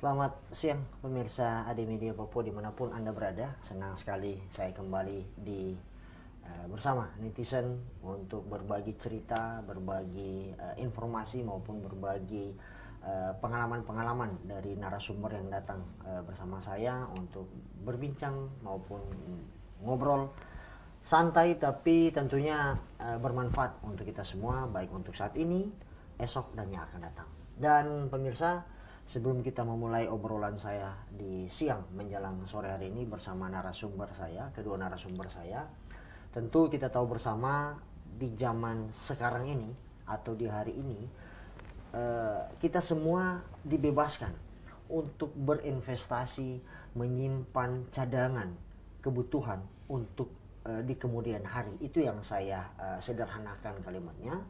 Selamat siang pemirsa AD Media Papua dimanapun Anda berada. Senang sekali saya kembali bersama netizen untuk berbagi cerita, berbagi informasi maupun berbagi pengalaman-pengalaman dari narasumber yang datang bersama saya untuk berbincang maupun ngobrol santai tapi tentunya bermanfaat untuk kita semua, baik untuk saat ini, esok dan yang akan datang. Dan pemirsa, sebelum kita memulai obrolan saya di siang menjelang sore hari ini bersama kedua narasumber saya, tentu kita tahu bersama di zaman sekarang ini atau di hari ini kita semua dibebaskan untuk berinvestasi, menyimpan cadangan kebutuhan untuk di kemudian hari. Itu yang saya sederhanakan kalimatnya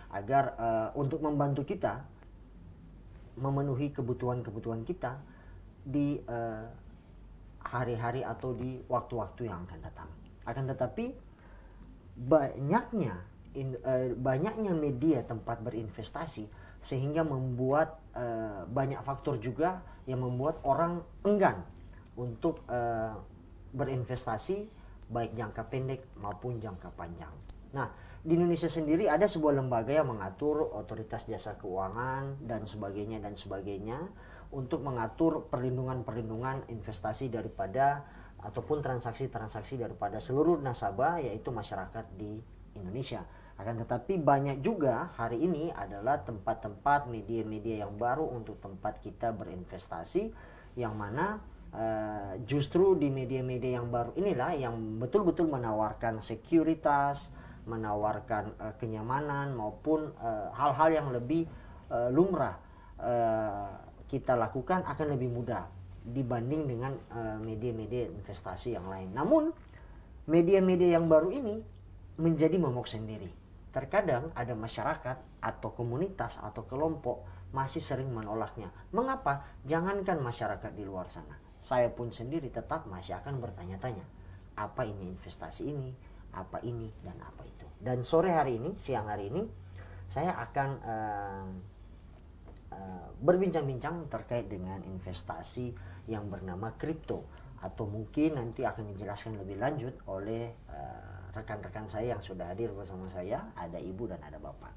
agar untuk membantu kita memenuhi kebutuhan-kebutuhan kita di hari-hari atau di waktu-waktu yang akan datang. Akan tetapi banyaknya media tempat berinvestasi sehingga membuat banyak faktor juga yang membuat orang enggan untuk berinvestasi baik jangka pendek maupun jangka panjang. Nah, di Indonesia sendiri ada sebuah lembaga yang mengatur otoritas jasa keuangan dan sebagainya untuk mengatur perlindungan investasi daripada ataupun transaksi-transaksi daripada seluruh nasabah, yaitu masyarakat di Indonesia. Akan tetapi banyak juga hari ini adalah tempat-tempat media-media yang baru untuk tempat kita berinvestasi, yang mana justru di media-media yang baru inilah yang betul-betul menawarkan sekuritas, menawarkan kenyamanan maupun hal-hal yang lebih lumrah kita lakukan akan lebih mudah dibanding dengan media-media investasi yang lain. Namun media-media yang baru ini menjadi momok sendiri. Terkadang ada masyarakat atau komunitas atau kelompok masih sering menolaknya. Mengapa? Jangankan masyarakat di luar sana, saya pun sendiri tetap masih akan bertanya-tanya, apa ini investasi ini, apa ini dan apa itu. Dan siang hari ini saya akan berbincang-bincang terkait dengan investasi yang bernama kripto, atau mungkin nanti akan dijelaskan lebih lanjut oleh rekan-rekan saya yang sudah hadir bersama saya, ada ibu dan ada bapak.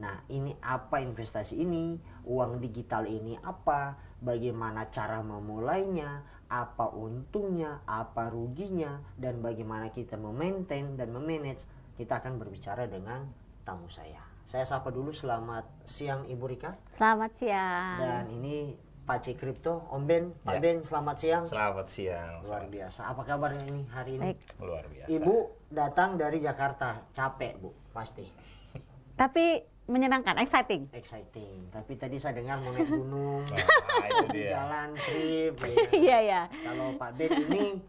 Nah, ini apa investasi ini, uang digital ini apa, bagaimana cara memulainya, apa untungnya, apa ruginya, dan bagaimana kita memaintain dan memanage. Kita akan berbicara dengan tamu saya. Saya sapa dulu, selamat siang Ibu Rika. Selamat siang. Dan ini Pak C Kripto, Om Ben, Pak Ben, selamat siang. Selamat siang. Luar biasa. Apa kabar ini hari ini? Baik. Luar biasa. Ibu datang dari Jakarta, capek Bu, pasti. Tapi menyenangkan, exciting. Tapi tadi saya dengar mau naik gunung, itu dia. jalan trip. Iya ya. Kalau Pak Ben ini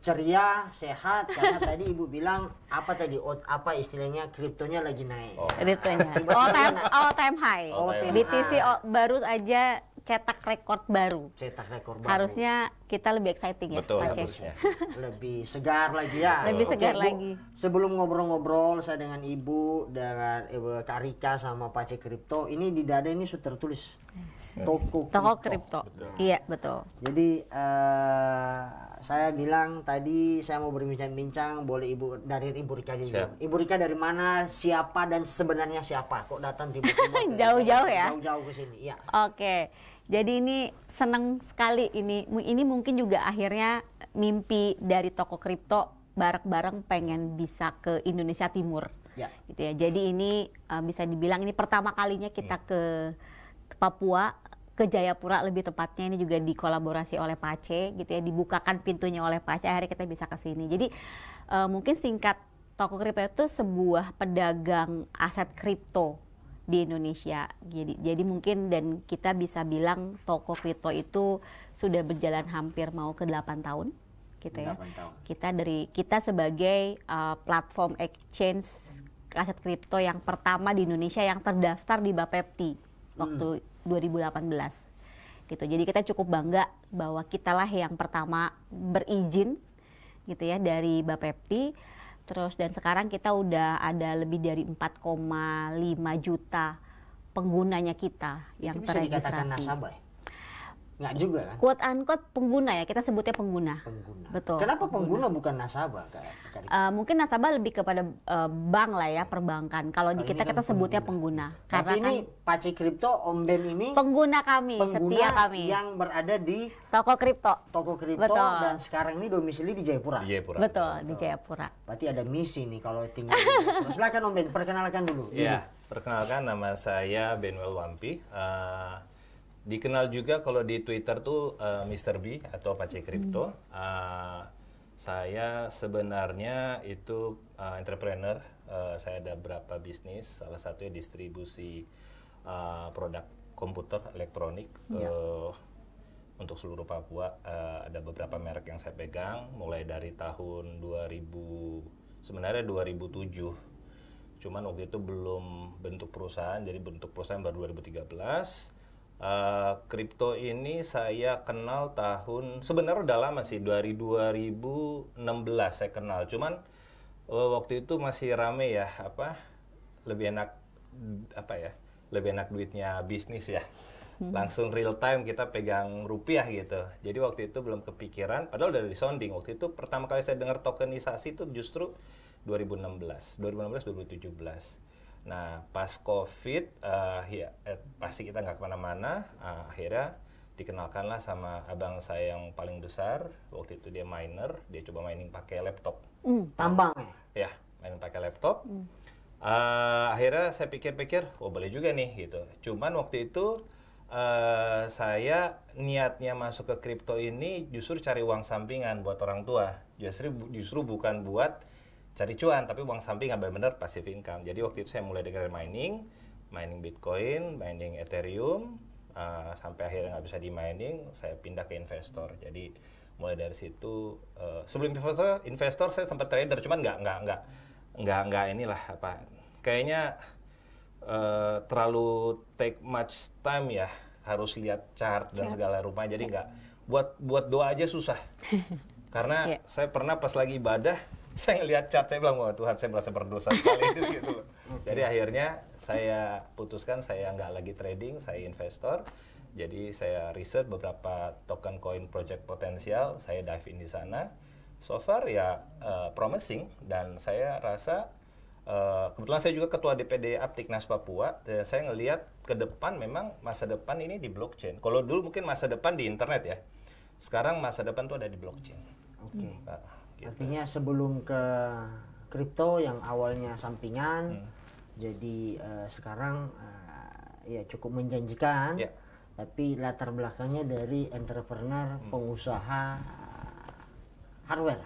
ceria, sehat, karena tadi Ibu bilang apa istilahnya, kriptonya lagi naik. Kriptonya. All time high. BTC baru aja cetak rekor baru. Harusnya kita lebih exciting ya, betul, Pak Cek. Lebih segar lagi ya. Lebih segar Bu, lagi. Sebelum ngobrol-ngobrol saya dengan Ibu, dengan Ibu Kak Rika sama Pak Cek Kripto, ini di dada ini sudah tertulis Toko Kripto. Iya, betul. Jadi saya bilang tadi saya mau berbincang-bincang, boleh Ibu dari Ibu Rika juga. Ibu Rika dari mana, siapa dan sebenarnya siapa? Kok datang tiba-tiba Jauh-jauh ya? Jauh-jauh ke sini. Iya. Oke. Jadi ini senang sekali ini mungkin juga akhirnya mimpi dari Toko Kripto bareng-bareng pengen bisa ke Indonesia Timur. Ya. Gitu ya. Jadi ini bisa dibilang ini pertama kalinya kita ke Papua, ke Jayapura lebih tepatnya. Ini juga dikolaborasi oleh Pak C gitu ya, dibukakan pintunya oleh Pak C, akhirnya kita bisa ke sini. Jadi mungkin singkat, Toko Kripto itu sebuah pedagang aset kripto di Indonesia. Jadi mungkin dan kita bisa bilang Toko Kripto itu sudah berjalan hampir mau ke 8 tahun gitu ya. 8 tahun. Kita sebagai platform exchange aset kripto yang pertama di Indonesia yang terdaftar di Bapepti waktu 2018 gitu. Jadi kita cukup bangga bahwa kitalah yang pertama berizin gitu ya dari Bapepti. Terus dan sekarang kita udah ada lebih dari 4,5 juta penggunanya kita yang itu bisa dikatakan terregistrasi. nasabah ya? Nggak juga kan? quote unquote pengguna ya, kita sebutnya pengguna. Pengguna. Betul. Kenapa pengguna bukan nasabah Kak Karika? Mungkin nasabah lebih kepada bank lah ya, perbankan. Kalau di Kalau kita ini kan sebutnya pengguna. Berarti Karena ini Pace Kripto Om Ben ini kan pengguna kami, setia pengguna kami. yang berada di Toko kripto. toko kripto Betul. dan sekarang ini domisili di Jayapura. Di Jayapura. Betul, di Jayapura. Berarti ada misi nih kalau tinggal di Jayapura. Silakan Om Ben, perkenalkan dulu. Ya, perkenalkan nama saya Benwell Wampi. Dikenal juga kalau di Twitter tuh Mr. B atau Pace Kripto. Saya sebenarnya itu entrepreneur. Saya ada beberapa bisnis, salah satunya distribusi produk komputer elektronik untuk seluruh Papua. Ada beberapa merek yang saya pegang, mulai dari tahun 2007. Cuman waktu itu belum bentuk perusahaan, jadi bentuk perusahaan baru 2013. Kripto ini saya kenal sebenarnya udah lama sih, dari 2016 saya kenal. Cuman waktu itu masih rame ya, lebih enak duitnya bisnis ya. Langsung real time kita pegang rupiah gitu. Jadi waktu itu belum kepikiran, padahal udah di sounding. Waktu itu pertama kali saya dengar tokenisasi itu justru 2017. Nah, pas COVID, pasti kita nggak kemana-mana. Akhirnya dikenalkanlah sama abang saya yang paling besar. Waktu itu dia miner, dia coba mining pakai laptop. Tambang ya? Ya, mining pakai laptop. Akhirnya saya pikir-pikir, boleh juga nih gitu. Cuman waktu itu saya niatnya masuk ke kripto ini justru cari uang sampingan buat orang tua. Justru bukan buat cari cuan, tapi uang sampingan benar-benar passive income. Jadi waktu itu saya mulai dengan mining Bitcoin, mining Ethereum, sampai akhirnya nggak bisa di mining, saya pindah ke investor. Jadi mulai dari situ, sebelum investor saya sempat trader, cuman nggak inilah kayaknya terlalu take much time ya, harus lihat chart dan segala rupa. Jadi nggak buat doa aja susah. Karena saya pernah pas lagi ibadah, saya ngelihat chart, saya bilang, wah Tuhan, saya merasa berdosa sekali gitu. Jadi akhirnya saya putuskan saya nggak lagi trading, saya investor. Jadi saya riset beberapa token coin project potensial, saya dive in di sana. So far ya promising, dan saya rasa kebetulan saya juga ketua DPD Aptiknas Papua. Saya ngelihat ke depan, memang masa depan ini di blockchain. Kalau dulu mungkin masa depan di internet ya, sekarang masa depan tuh ada di blockchain. Oke. Gitu. Artinya sebelum ke kripto yang awalnya sampingan, jadi sekarang ya cukup menjanjikan. Ya. Tapi latar belakangnya dari entrepreneur, pengusaha hardware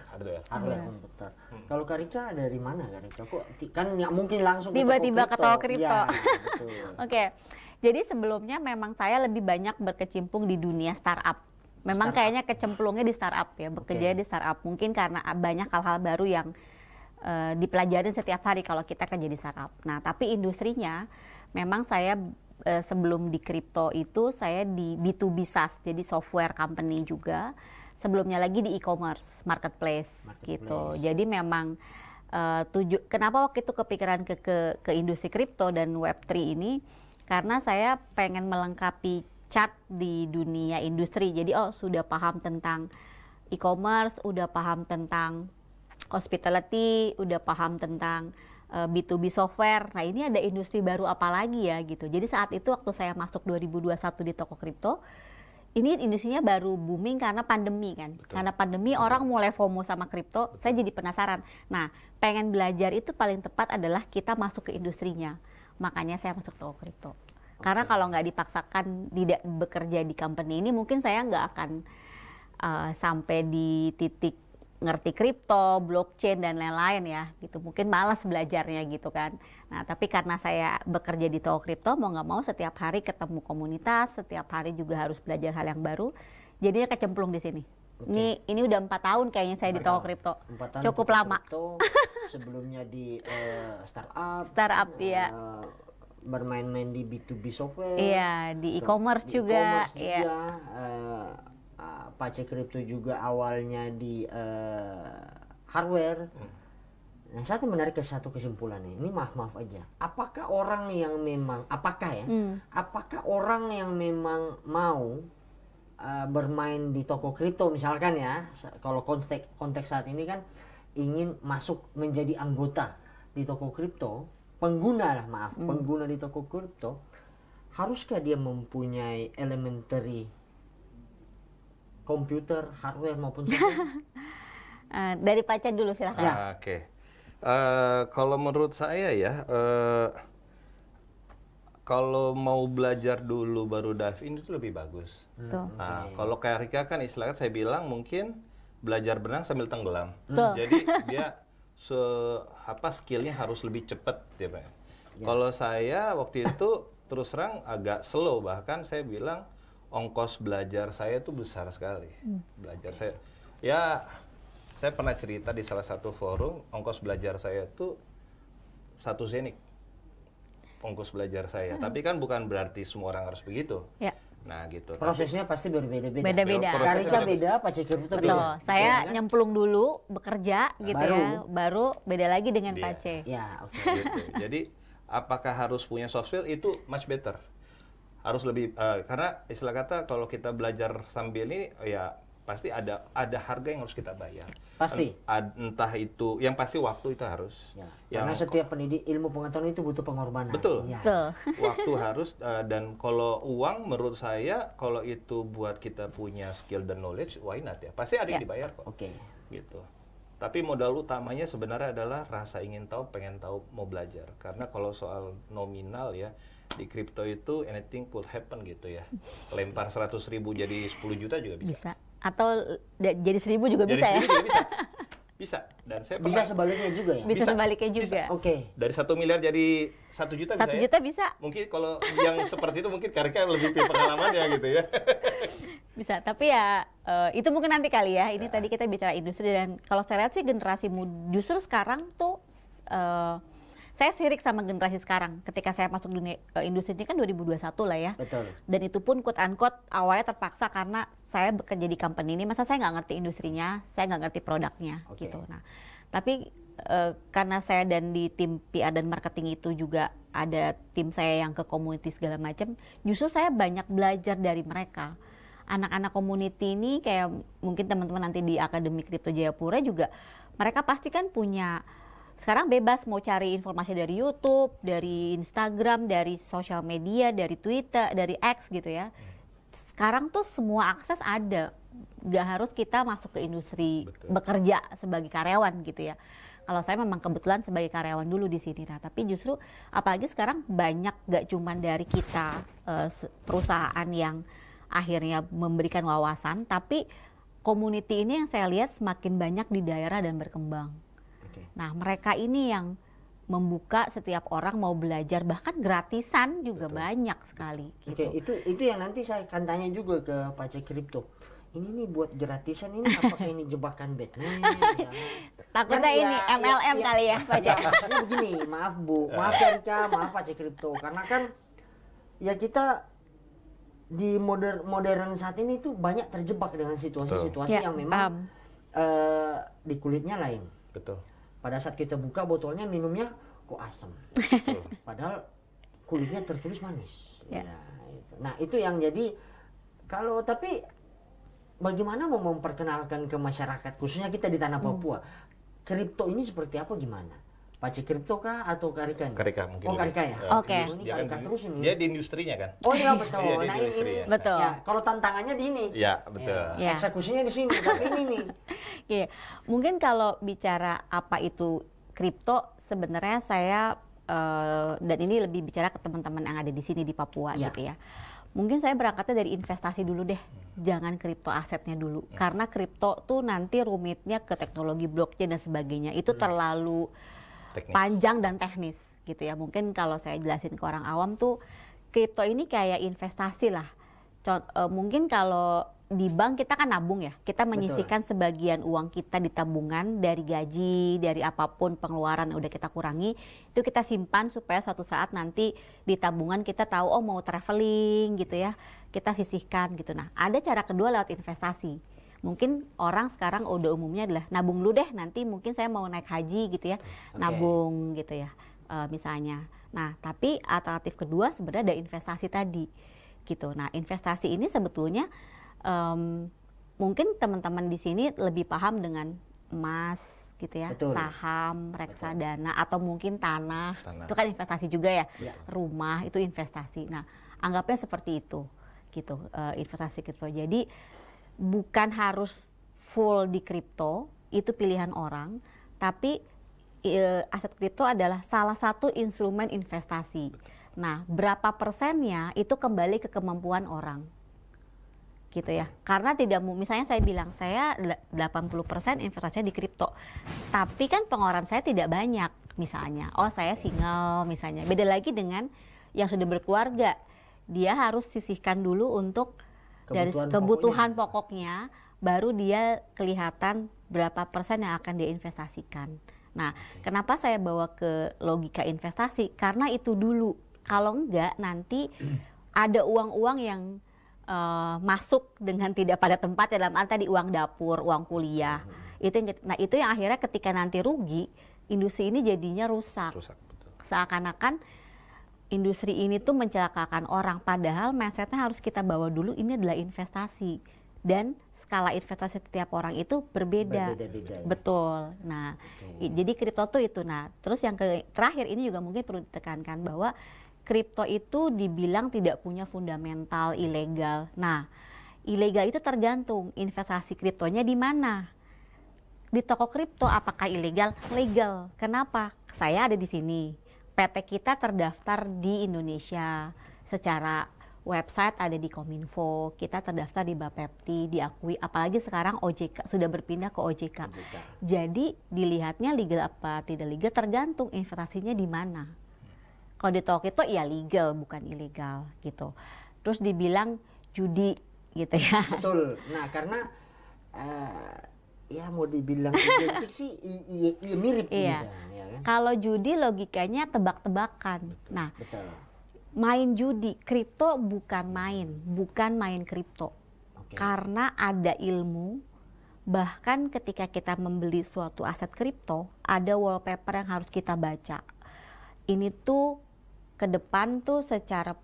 komputer. Kalau Karika dari mana Karika? Kok kan nggak mungkin langsung tiba-tiba ke toko kripto. Ya, betul. Oke. Jadi sebelumnya memang saya lebih banyak berkecimpung di dunia startup. Memang kayaknya kecemplungnya di startup ya, bekerja di startup. Mungkin karena banyak hal-hal baru yang dipelajarin setiap hari kalau kita kerja di startup. Nah, tapi industrinya memang saya sebelum di kripto itu saya di B2B SaaS, jadi software company juga. Sebelumnya lagi di e-commerce, marketplace gitu. Jadi memang kenapa waktu itu kepikiran ke industri kripto dan Web3 ini, karena saya pengen melengkapi chart di dunia industri. Jadi sudah paham tentang e-commerce, udah paham tentang hospitality, udah paham tentang B2B software. Nah, ini ada industri baru apa lagi ya gitu. Jadi saat itu waktu saya masuk 2021 di toko kripto, ini industrinya baru booming karena pandemi kan. Betul. Karena pandemi orang mulai FOMO sama kripto, saya jadi penasaran. Nah, pengen belajar itu paling tepat adalah kita masuk ke industrinya. Makanya saya masuk toko kripto. Karena kalau nggak dipaksakan tidak bekerja di company ini, mungkin saya nggak akan sampai di titik ngerti kripto, blockchain dan lain-lain ya gitu. Mungkin malas belajarnya gitu kan. Nah, tapi karena saya bekerja di toko kripto, mau nggak mau setiap hari ketemu komunitas, setiap hari juga harus belajar hal yang baru. Jadinya kecemplung di sini. Ini udah 4 tahun kayaknya saya di toko kripto. Cukup lama. Sebelumnya di startup. Startup ya. Bermain-main di B2B software. Iya, di e-commerce juga. Iya. Pace Kripto juga awalnya di hardware. Nah, saya menarik ke satu kesimpulan nih. Ini maaf aja. Apakah orang yang memang mau bermain di toko kripto misalkan ya, kalau konteks saat ini kan ingin masuk menjadi anggota di toko kripto, pengguna di toko kripto, haruskah dia mempunyai elementary komputer, hardware maupun software? Dari Pace dulu silahkan. Ya. Oke. Kalau menurut saya ya, kalau mau belajar dulu baru dive in itu lebih bagus. Nah, kalau kayak Rika kan istilahnya saya bilang mungkin belajar berenang sambil tenggelam. Jadi dia skillnya harus lebih cepat ya, Pak. Kalau saya waktu itu terus terang agak slow, bahkan saya bilang ongkos belajar saya itu besar sekali. Belajar saya pernah cerita di salah satu forum, ongkos belajar saya itu 1 zenik. Ongkos belajar saya, tapi kan bukan berarti semua orang harus begitu. Ya. Nah gitu. Prosesnya pasti berbeda-beda. Beda-beda. Karika beda, Pace Kripto beda. Saya nyemplung dulu bekerja gitu ya, baru beda lagi dengan Pace. Ya, oke. Gitu. Jadi apakah harus punya soft skill? Itu much better. Harus lebih karena istilah kata kalau kita belajar sambil ini ya pasti ada harga yang harus kita bayar. Pasti. Entah itu yang pasti waktu itu harus. Ya, karena setiap pendidik ilmu pengetahuan itu butuh pengorbanan. Betul. Ya. Waktu harus dan kalau uang menurut saya kalau itu buat kita punya skill dan knowledge, why not ya? Pasti ada yang dibayar kok. Oke. Gitu. Tapi modal utamanya sebenarnya adalah rasa ingin tahu, pengen tahu, mau belajar. Karena kalau soal nominal ya, di kripto itu anything could happen gitu ya. Lempar 100.000 jadi 10 juta juga bisa. Atau jadi 1.000 juga jadi bisa ya? Juga bisa. Bisa. Dan saya bisa sebaliknya juga ya? Bisa sebaliknya juga. Oke. Dari 1 miliar jadi 1 juta bisa 1 juta bisa. Mungkin kalau yang seperti itu mungkin Karika lebih pengalamannya gitu ya. Bisa, tapi ya itu mungkin nanti kali ya. Ini tadi kita bicara industri dan kalau saya lihat sih generasi muda justru sekarang tuh saya sirik sama generasi sekarang. Ketika saya masuk dunia industri ini kan 2021 lah ya. Betul. Dan itu pun quote unquote awalnya terpaksa karena saya bekerja di company ini. Masa saya nggak ngerti industrinya, saya nggak ngerti produknya gitu. Nah, tapi karena saya dan di tim PR dan marketing itu juga ada tim saya yang ke community segala macam. Justru saya banyak belajar dari mereka. Anak-anak community ini kayak mungkin teman-teman nanti di Akademi Kripto Jayapura juga mereka pasti kan punya sekarang bebas mau cari informasi dari YouTube, dari Instagram, dari sosial media, dari Twitter, dari X gitu ya. Sekarang tuh semua akses ada, nggak harus kita masuk ke industri bekerja sebagai karyawan gitu ya. Kalau saya memang kebetulan sebagai karyawan dulu di sini, nah tapi justru apalagi sekarang banyak nggak cuman dari kita perusahaan yang akhirnya memberikan wawasan, tapi community ini yang saya lihat semakin banyak di daerah dan berkembang. Nah, mereka ini yang membuka setiap orang mau belajar, bahkan gratisan juga banyak sekali. Gitu. Oke, itu yang nanti saya akan tanya juga ke Pace Kripto. Ini nih buat gratisan ini apakah ini jebakan Batman? Ya? Takutnya ini MLM kali ya, Pace. Ya begini, maaf Bu, maaf ya Rika, maaf Pace Kripto, karena kan ya kita di modern saat ini tuh banyak terjebak dengan situasi-situasi yang memang di kulitnya lain. Betul. Pada saat kita buka botolnya minumnya kok asam. Padahal kulitnya tertulis manis. Ya, itu. Nah, itu yang jadi tapi bagaimana mau memperkenalkan ke masyarakat khususnya kita di tanah Papua. Kripto ini seperti apa gimana? Pace Kripto kah atau Karika? Karika mungkin. Oh, Karika ya. Oke. Ini Karika terus ini. Dia di industrinya kan. Oh iya betul. Dia di Nah industri, ini. ya. Betul. Ya, kalau tantangannya di ini. Ya, betul. Ya. Eksekusinya di sini, tapi ini nih. Oke, mungkin kalau bicara apa itu kripto, sebenarnya saya dan ini lebih bicara ke teman-teman yang ada di sini di Papua gitu ya. Mungkin saya berangkatnya dari investasi dulu deh, jangan kripto asetnya dulu, karena kripto tuh nanti rumitnya ke teknologi blockchain dan sebagainya, itu terlalu teknis, panjang dan teknis gitu ya. Mungkin kalau saya jelasin ke orang awam tuh, kripto ini kayak investasi lah. Mungkin kalau di bank kita kan nabung ya, kita menyisihkan sebagian uang kita di tabungan dari gaji, dari apapun pengeluaran yang udah kita kurangi, itu kita simpan supaya suatu saat nanti di tabungan kita tahu oh mau traveling gitu ya, kita sisihkan gitu. Nah ada cara kedua lewat investasi. Mungkin orang sekarang udah umumnya adalah nabung dulu deh, nanti mungkin saya mau naik haji gitu ya, nabung gitu ya misalnya. Nah tapi alternatif kedua sebenarnya ada investasi tadi gitu. Nah investasi ini sebetulnya Mungkin teman-teman di sini lebih paham dengan emas gitu ya, Betul. saham, reksadana, atau mungkin tanah. Itu kan investasi juga ya, rumah itu investasi. Nah, anggapnya seperti itu, gitu, investasi kripto. Jadi bukan harus full di kripto, itu pilihan orang, tapi aset kripto adalah salah satu instrumen investasi. Nah, berapa persennya itu kembali ke kemampuan orang. Gitu ya. Karena tidak, misalnya saya bilang saya 80% investasinya di kripto. Tapi kan pengeluaran saya tidak banyak misalnya. Oh, saya single misalnya. Beda lagi dengan yang sudah berkeluarga. Dia harus sisihkan dulu untuk dari kebutuhan pokoknya, baru dia kelihatan berapa persen yang akan dia investasikan. Nah, kenapa saya bawa ke logika investasi? Karena itu dulu. Kalau enggak nanti ada uang-uang yang masuk dengan tidak pada tempat, dalam arti tadi uang dapur, uang kuliah. Itu yang akhirnya ketika nanti rugi, industri ini jadinya rusak. Seakan-akan industri ini tuh mencelakakan orang, padahal mindsetnya harus kita bawa dulu ini adalah investasi, dan skala investasi setiap orang itu berbeda. Berbeda-beda, ya? Betul. Nah, jadi kripto tuh itu. Nah, terus yang terakhir ini juga mungkin perlu ditekankan bahwa kripto itu dibilang tidak punya fundamental, ilegal. Nah, ilegal itu tergantung investasi kriptonya di mana. Di toko kripto apakah ilegal? Legal. Kenapa? Saya ada di sini. PT kita terdaftar di Indonesia. Secara website ada di Kominfo, kita terdaftar di Bapepti, diakui. Apalagi sekarang OJK sudah berpindah ke OJK. Jadi dilihatnya legal apa tidak legal tergantung investasinya di mana. Kalau di toko itu ya legal, bukan ilegal gitu. Terus dibilang judi gitu ya. Betul. Nah, karena ya mau dibilang identik sih iya mirip iya. Gitu, ya kan? Kalau judi logikanya tebak-tebakan. Nah, betul. Main judi, kripto bukan main kripto. Karena ada ilmu. Bahkan ketika kita membeli suatu aset kripto, ada wallpaper yang harus kita baca. Ini tuh ke depan tuh secara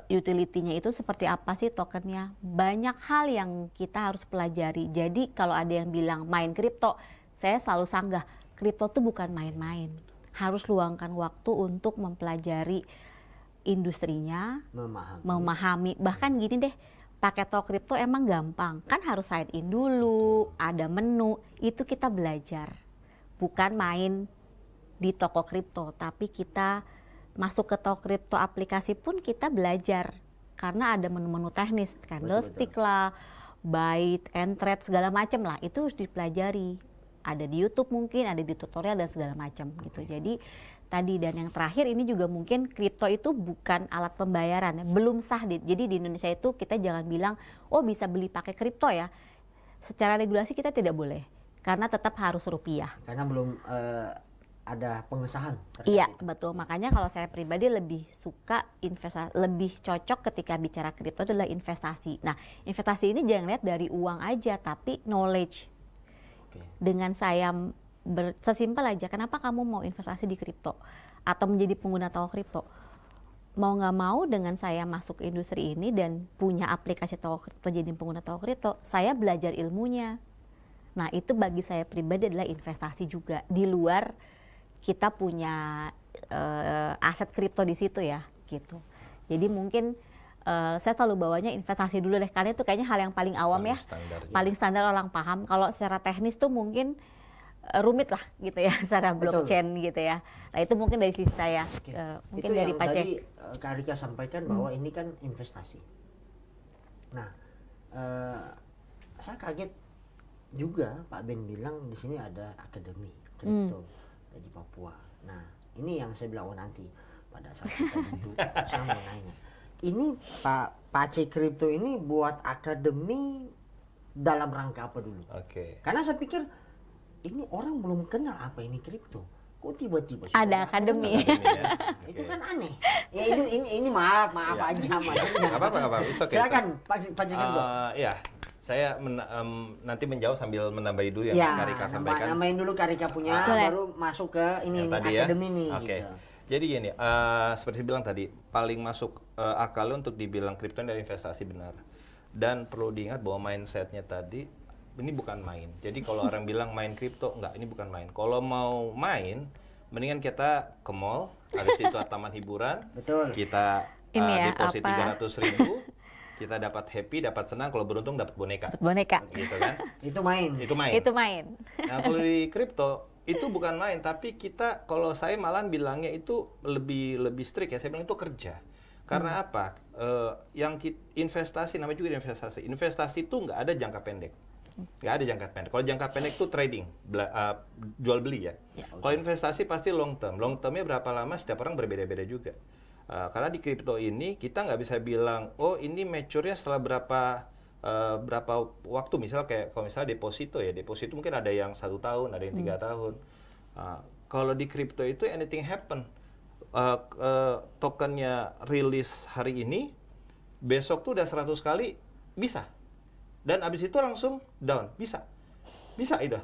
utility-nya itu seperti apa sih tokennya. Banyak hal yang kita harus pelajari. Jadi kalau ada yang bilang main kripto, saya selalu sanggah, kripto tuh bukan main-main. Harus luangkan waktu untuk mempelajari industrinya, memahami. Bahkan gini deh, pakai toko kripto emang gampang. Kan harus sign in dulu, ada menu, itu kita belajar. Bukan main di toko kripto, tapi kita masuk ke toko kripto aplikasi pun kita belajar karena ada menu-menu teknis, candlestick lah, buy and trade segala macam lah, itu harus dipelajari. Ada di YouTube mungkin, ada di tutorial dan segala macam gitu. Jadi tadi dan yang terakhir ini juga mungkin kripto itu bukan alat pembayaran, belum sah. Jadi di Indonesia itu kita jangan bilang oh bisa beli pakai kripto ya. Secara regulasi kita tidak boleh karena tetap harus rupiah. Karena belum ada pengesahan. Iya, betul. Makanya kalau saya pribadi lebih suka investasi, lebih cocok ketika bicara kripto adalah investasi. Nah, investasi ini jangan lihat dari uang aja, tapi knowledge. Dengan saya sesimpel aja, kenapa kamu mau investasi di kripto atau menjadi pengguna toko kripto? Mau nggak mau dengan saya masuk ke industri ini dan punya aplikasi toko kripto jadi pengguna toko kripto, saya belajar ilmunya. Nah, itu bagi saya pribadi adalah investasi juga di luar kita punya aset kripto di situ ya, gitu. Jadi mungkin saya selalu bawanya investasi dulu deh, karena itu kayaknya hal yang paling awam ya, paling standar orang paham. Kalau secara teknis tuh mungkin rumit lah gitu ya, secara blockchain gitu ya. Nah itu mungkin dari sisi saya, mungkin itu dari yang Pace. tadi Kak Rika sampaikan bahwa ini kan investasi. Nah, saya kaget juga Pak Ben bilang di sini ada akademi kripto di Papua. Nah, ini yang saya bilang nanti pada saat kita duduk saya mau nanya. Ini Pak Pace Kripto ini buat akademi dalam rangka apa dulu? Karena saya pikir ini orang belum kenal apa ini kripto. Kok tiba-tiba ada akademi? Itu kan aneh. Ya ini maaf aja Apa-apa. Silakan Pak Kripto. Ya. Saya nanti menjawab sambil menambahi dulu yang Kak Rika sampaikan. Nambahin dulu Kak Rika punya, baru masuk ke ini akademi nih. Gitu. Jadi gini, seperti bilang tadi, paling masuk akal untuk dibilang kripto adalah investasi benar. Dan perlu diingat bahwa mindsetnya tadi, ini bukan main. Jadi kalau orang bilang main kripto, enggak, ini bukan main. Kalau mau main, mendingan kita ke mall, habis itu taman hiburan, Betul. kita deposit 300.000, kita dapat happy, dapat senang, kalau beruntung dapat boneka. Dapat boneka. Gitu kan? Itu main. Itu main. Itu main. Nah, kalau di kripto itu bukan main, tapi kita, kalau saya malah bilangnya itu lebih strict ya. Saya bilang itu kerja. Karena apa? Investasi, namanya juga investasi. Investasi itu nggak ada jangka pendek. Nggak ada jangka pendek. Kalau jangka pendek itu trading, jual beli ya. Kalau investasi pasti long term. Long termnya berapa lama? Setiap orang berbeda-beda juga. Karena di kripto ini kita nggak bisa bilang, oh ini mature-nya setelah berapa waktu. Misal kayak kalau misalnya deposito ya, deposito mungkin ada yang 1 tahun, ada yang 3 tahun. Kalau di kripto itu anything happen. Tokennya rilis hari ini, besok tuh udah 100 kali bisa. Dan abis itu langsung down, bisa itu.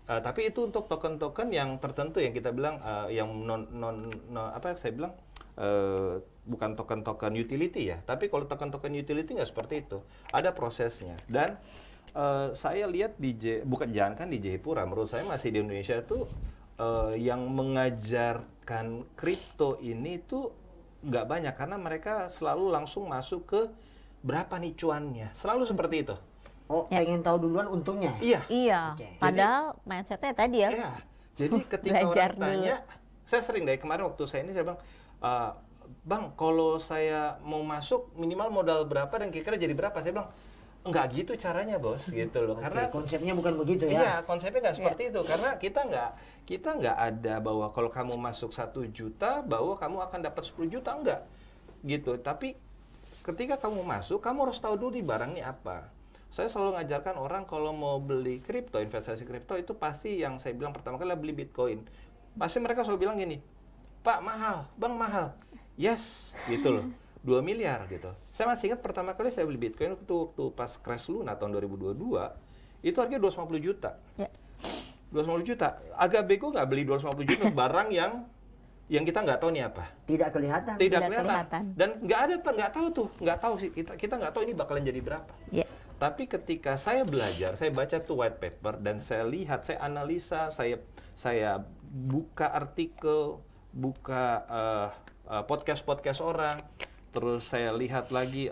Tapi itu untuk token-token yang tertentu yang kita bilang yang saya bilang bukan token-token utility ya. Tapi kalau token-token utility nggak seperti itu, ada prosesnya. Dan saya lihat jangankan di Jayapura, menurut saya masih di Indonesia tuh yang mengajarkan kripto ini tuh nggak banyak, karena mereka selalu langsung masuk ke berapa nih cuannya, selalu seperti itu. Oh, pengen tahu duluan untungnya? Iya. Okay. Padahal mindsetnya tadi ya. Iya. Jadi ketika orang tanya, saya sering dari kemarin waktu saya ini saya bilang, Bang, kalau saya mau masuk minimal modal berapa dan kira-kira jadi berapa? Saya bilang, enggak gitu caranya bos, gitu loh. Karena konsepnya bukan begitu ya? Iya, konsepnya nggak seperti itu. Karena kita nggak ada bahwa kalau kamu masuk 1 juta, bahwa kamu akan dapat 10 juta, enggak. Gitu. Tapi ketika kamu masuk, kamu harus tahu dulu di barangnya apa. Saya selalu ngajarkan orang kalau mau beli kripto, investasi kripto itu pasti yang saya bilang pertama kali beli Bitcoin. Pasti mereka selalu bilang gini, Pak mahal, Bang mahal. Yes, gitu loh. 2 miliar gitu. Saya masih ingat pertama kali saya beli Bitcoin waktu pas crash Luna tahun 2022, itu harganya 250 juta. Ya. 250 juta. Agak bego nggak beli 250 juta barang yang kita nggak tahu nih apa. Tidak kelihatan. Tidak kelihatan. Dan nggak tahu sih kita nggak tahu ini bakalan jadi berapa. Ya. Tapi ketika saya belajar, saya baca tuh white paper dan saya lihat, saya analisa, saya buka artikel, buka podcast orang, terus saya lihat lagi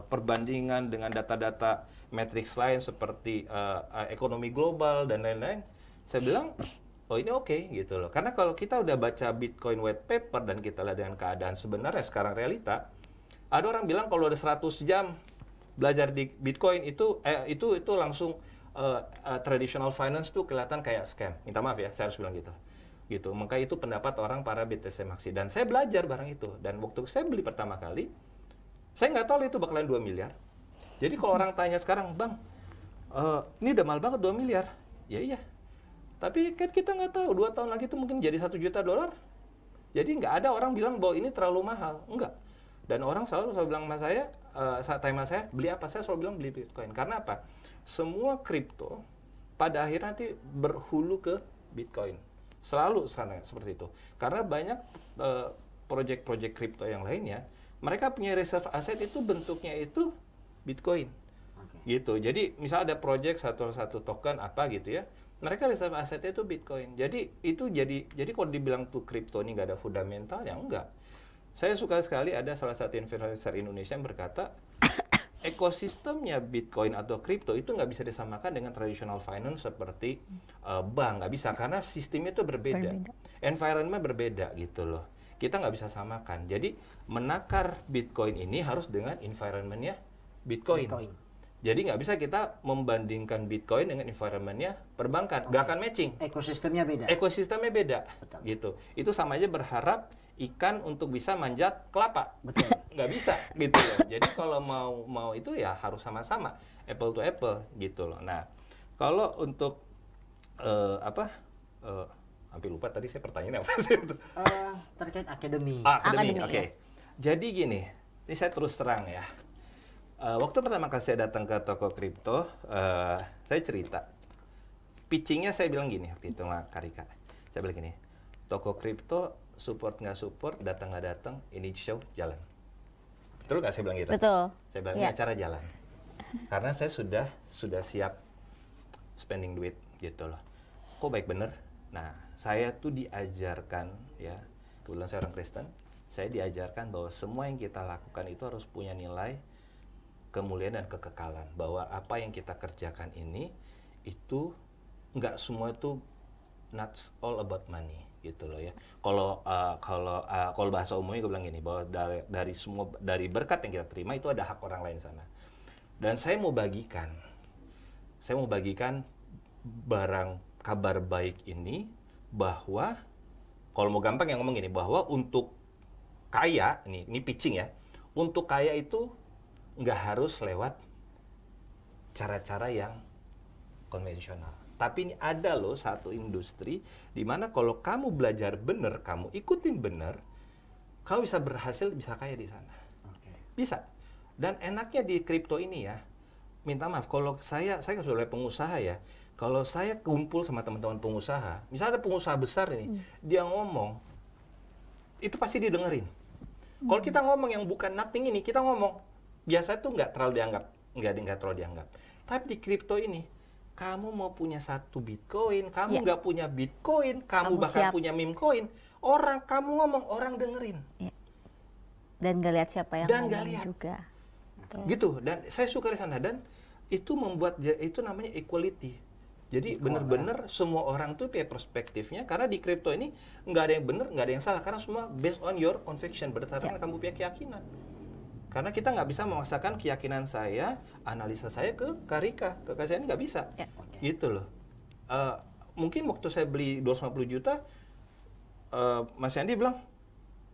perbandingan dengan data-data matriks lain seperti ekonomi global dan lain-lain. Saya bilang, oh ini oke gitu loh. Karena kalau kita udah baca Bitcoin white paper dan kita lihat dengan keadaan sebenarnya sekarang realita, ada orang bilang kalau ada 100 jam belajar di Bitcoin itu langsung traditional finance tuh kelihatan kayak scam. Minta maaf ya, saya harus bilang gitu. Maka itu pendapat orang para BTC Maxi. Dan saya belajar barang itu. Dan waktu saya beli pertama kali, saya nggak tahu itu bakalan 2 miliar. Jadi kalau orang tanya sekarang, Bang, ini udah mahal banget 2 miliar. Ya iya. Tapi kan kita nggak tahu, 2 tahun lagi itu mungkin jadi $1 juta. Jadi nggak ada orang bilang bahwa ini terlalu mahal. Enggak. Dan orang selalu bilang sama saya, saat tanya saya, beli apa? Saya selalu bilang beli Bitcoin. Karena apa? Semua kripto pada akhirnya nanti berhulu ke Bitcoin. Selalu sana seperti itu. Karena banyak proyek-proyek kripto yang lainnya, mereka punya reserve aset itu bentuknya itu Bitcoin. Gitu. Jadi misal ada proyek satu token apa gitu ya, mereka reserve asetnya itu Bitcoin. Jadi kalau dibilang tuh kripto ini nggak ada fundamental, ya enggak. Saya suka sekali ada salah satu investor Indonesia yang berkata, ekosistemnya Bitcoin atau kripto itu nggak bisa disamakan dengan traditional finance seperti bank, nggak bisa, karena sistemnya itu berbeda. Environment berbeda gitu loh. Kita nggak bisa samakan. Jadi menakar Bitcoin ini harus dengan environmentnya Bitcoin. Jadi nggak bisa kita membandingkan Bitcoin dengan environmentnya perbankan, nggak akan matching. Ekosistemnya beda. Ekosistemnya beda. Betul. Gitu. Itu sama aja berharap ikan untuk bisa manjat kelapa. Betul. Nggak bisa gitu loh. Jadi kalau mau itu ya harus sama-sama, apple to apple gitu loh. Nah, kalau untuk hampir lupa tadi saya pertanyaan apa sih itu? Terkait akademi. Akademi, oke. Jadi gini, ini saya terus terang ya. Waktu pertama kali saya datang ke toko kripto, saya cerita. Pitchingnya saya bilang gini waktu itu sama Karika. Saya bilang gini, toko kripto nggak support, datang nggak datang, ini show jalan. Betul nggak saya bilang gitu? Betul. Saya bilang ini acara jalan. Karena saya sudah siap spending duit gitu loh. Kok baik bener? Nah, saya tuh diajarkan ya, kebetulan saya orang Kristen, saya diajarkan bahwa semua yang kita lakukan itu harus punya nilai kemuliaan dan kekekalan. Bahwa apa yang kita kerjakan ini itu nggak semua itu not all about money gitu loh ya. Kalau bahasa umumnya gue bilang gini, bahwa dari berkat yang kita terima itu ada hak orang lain sana. Dan saya mau bagikan barang kabar baik ini, bahwa kalau mau gampang yang ngomong gini, bahwa untuk kaya, ini pitching ya, untuk kaya itu nggak harus lewat cara-cara yang konvensional. Tapi ini ada loh satu industri di mana kalau kamu belajar bener, kamu ikutin bener, kamu bisa berhasil, bisa kaya di sana. Bisa. Dan enaknya di kripto ini ya, minta maaf, kalau saya sudah pengusaha ya, kalau saya kumpul sama teman-teman pengusaha, misalnya ada pengusaha besar ini, dia ngomong, itu pasti didengerin. Kalau kita ngomong yang bukan nothing ini, kita ngomong, biasa tuh nggak terlalu dianggap. Tapi di kripto ini, kamu mau punya 1 Bitcoin, kamu nggak punya Bitcoin, kamu bahkan punya meme coin, kamu ngomong, orang dengerin. Dan nggak lihat siapa yang ngomong juga. Gitu, dan saya suka di sana, dan itu membuat, itu namanya equality. Jadi benar-benar semua orang tuh punya perspektifnya, karena di kripto ini nggak ada yang benar, nggak ada yang salah, karena semua based on your conviction, berdasarkan kamu punya keyakinan. Karena kita nggak bisa memaksakan keyakinan saya, analisa saya ke Karika, ke kasihan nggak bisa, gitu loh. Mungkin waktu saya beli 250 juta, Mas Yandi bilang,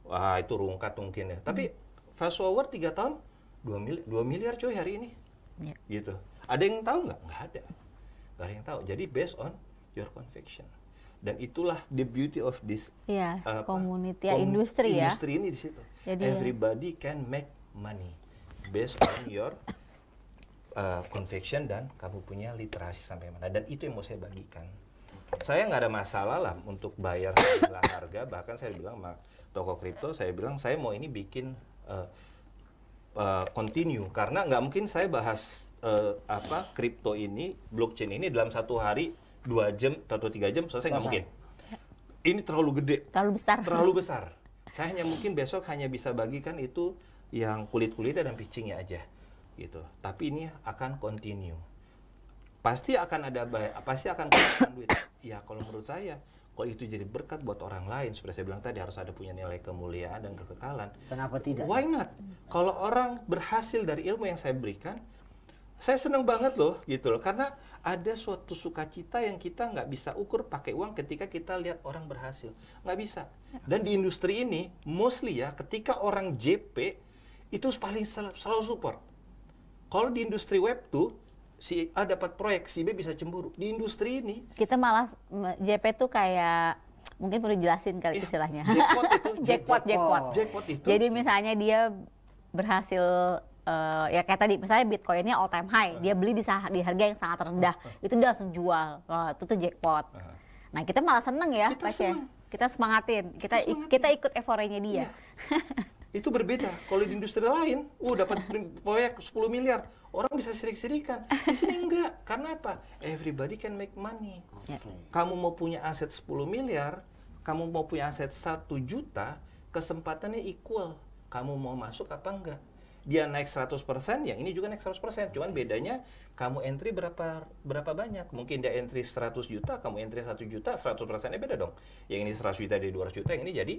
wah itu rungkat mungkin ya. Tapi fast forward 3 tahun, 2 miliar coy hari ini, gitu. Ada yang tahu nggak? Nggak ada. Nggak ada yang tahu. Jadi based on your conviction. Dan itulah the beauty of this community industri ya. Industri ini di situ. Jadi, everybody can make money based on your conviction, dan kamu punya literasi sampai mana. Dan itu yang mau saya bagikan. Saya nggak ada masalah lah untuk bayar sejumlah harga. Bahkan saya bilang sama toko kripto, saya bilang saya mau ini bikin continue, karena nggak mungkin saya bahas kripto ini, blockchain ini dalam 1 hari 2 jam atau 3 jam selesai, nggak mungkin. Ini terlalu gede, terlalu besar. Saya hanya mungkin besok hanya bisa bagikan itu yang kulit-kulitnya dan pitchingnya aja, gitu. Tapi ini akan continue. Pasti akan ada pasti akan keluar duit. Ya kalau menurut saya, kalau itu jadi berkat buat orang lain, seperti saya bilang tadi, harus ada punya nilai kemuliaan dan kekekalan. Kenapa tidak? Why not? Kalau orang berhasil dari ilmu yang saya berikan, saya senang banget loh, gitu loh. Karena ada suatu sukacita yang kita nggak bisa ukur pakai uang ketika kita lihat orang berhasil. Nggak bisa. Dan di industri ini, mostly ya, ketika orang JP, itu paling selalu support. Kalau di industri web tuh, si A dapat proyek, si B bisa cemburu. Di industri ini, kita malah JP tuh kayak, mungkin perlu jelasin kali istilahnya. Jackpot itu. Jadi misalnya dia berhasil, ya kayak tadi, misalnya Bitcoinnya all time high, dia beli di harga yang sangat rendah, itu dia langsung jual. Itu tuh jackpot. Nah kita malah seneng ya, kita semangatin, kita ikut euforianya dia. Itu berbeda. Kalau di industri lain, dapat proyek 10 miliar, orang bisa sirik-sirikan. Di sini enggak. Karena apa? Everybody can make money. Kamu mau punya aset 10 miliar, kamu mau punya aset 1 juta, kesempatannya equal. Kamu mau masuk apa enggak? Dia naik 100%, yang ini juga naik 100%. Cuman bedanya, kamu entry berapa banyak. Mungkin dia entry 100 juta, kamu entry 1 juta, 100%-nya beda dong. Yang ini 100 juta jadi 200 juta, yang ini jadi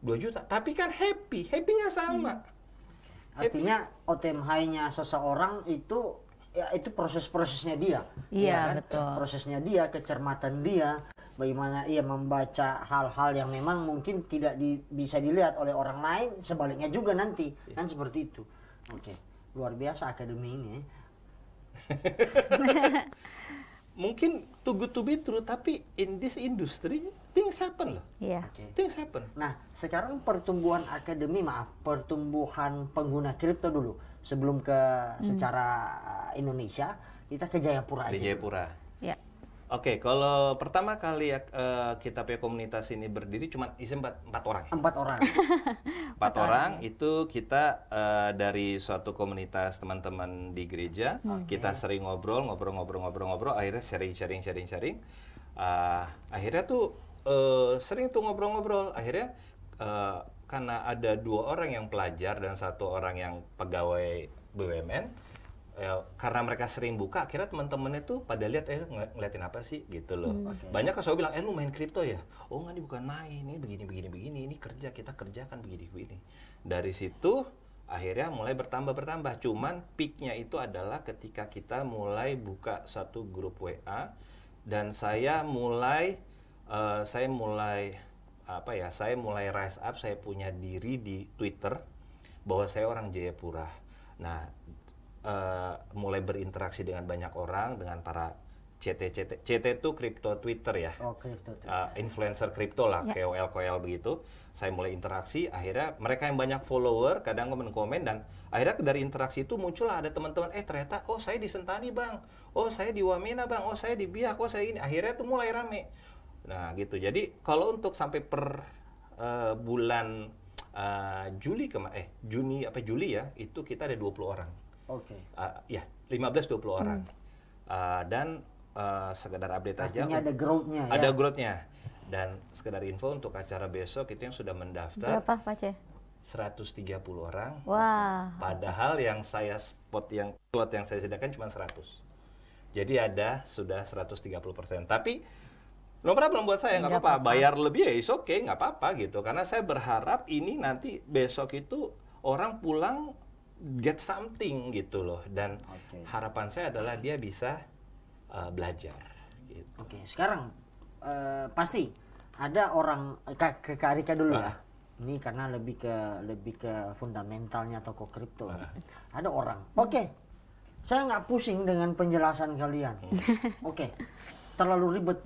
2 juta. Tapi kan happy-nya sama. Artinya all-time high-nya seseorang itu, ya itu proses-prosesnya dia. Iya, ya kan? betul. Prosesnya dia, kecermatan dia, bagaimana ia membaca hal-hal yang memang mungkin tidak bisa dilihat oleh orang lain, sebaliknya juga nanti. Kan seperti itu. Oke. Luar biasa akademi ini. Mungkin too good to be true, tapi in this industry things happen loh. Iya. Things happen. Nah, sekarang pertumbuhan pertumbuhan pengguna kripto dulu. Sebelum ke secara Indonesia, kita ke Jayapura aja. Di Jayapura. Ya. Oke, kalau pertama kali kita punya komunitas ini berdiri cuma isi empat orang. 4 orang. 4 orang itu kita dari suatu komunitas teman-teman di gereja. Kita sering ngobrol, akhirnya sharing. Akhirnya tuh sering tuh ngobrol. Akhirnya karena ada 2 orang yang pelajar dan 1 orang yang pegawai BUMN. Karena mereka sering buka, akhirnya teman-temannya tuh pada lihat, ngeliatin apa sih gitu loh. Banyak kan selalu bilang, lu main kripto ya? Oh nggak, ini bukan main, ini begini, ini kerja, kita kerjakan begini. Dari situ akhirnya mulai bertambah. Cuman peaknya itu adalah ketika kita mulai buka satu grup WA dan saya mulai rise up, saya punya diri di Twitter bahwa saya orang Jayapura. Nah, mulai berinteraksi dengan banyak orang, dengan para CT itu kripto Twitter ya. Oh, kripto Twitter. Influencer kripto lah, KOL begitu. Saya mulai interaksi, akhirnya mereka yang banyak follower, kadang komen dan akhirnya dari interaksi itu muncullah ada teman-teman, ternyata saya di Sentani bang, saya di Wamena bang, saya di Biak, saya ini. Akhirnya tuh mulai rame. Nah gitu, jadi kalau untuk sampai per bulan Juli ya, itu kita ada 20 orang. Oke. 15-20 orang. Dan sekedar update aja. Artinya ada growth-nya ya? Ada growth-nya. Dan sekedar info untuk acara besok itu yang sudah mendaftar. Berapa Pak C? 130 orang. Wah. Padahal yang slot yang saya sediakan cuma 100. Jadi ada sudah 130%. Tapi no problem buat saya, nggak apa-apa. Bayar lebih ya is okay, nggak apa-apa gitu. Karena saya berharap ini nanti besok itu orang pulang get something gitu loh, dan harapan saya adalah dia bisa belajar gitu. Oke, sekarang pasti ada orang ke Kak Rika dulu ya. Ini karena lebih ke fundamentalnya toko kripto. Ada orang, saya nggak pusing dengan penjelasan kalian. Terlalu ribet.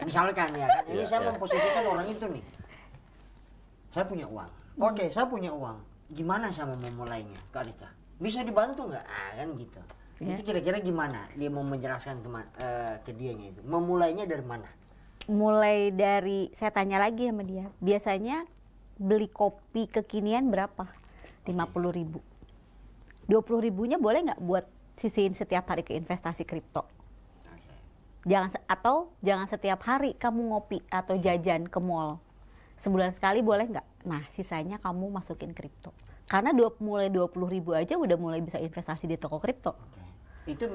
Misalkan ya, ini saya memposisikan orang itu nih. Saya punya uang. Saya punya uang. Gimana saya mau memulainya, Kak Rika? Bisa dibantu nggak? Kan gitu. Itu kira-kira gimana dia mau menjelaskan ke dianya itu? Memulainya dari mana? Mulai dari, saya tanya lagi sama dia, biasanya beli kopi kekinian berapa? 50.000. 20.000-nya boleh nggak buat sisihin setiap hari ke investasi kripto? Jangan setiap hari kamu ngopi atau jajan ke mall. Sebulan sekali boleh nggak? Nah, sisanya kamu masukin kripto. Karena mulai 20.000 aja udah mulai bisa investasi di toko kripto. Itu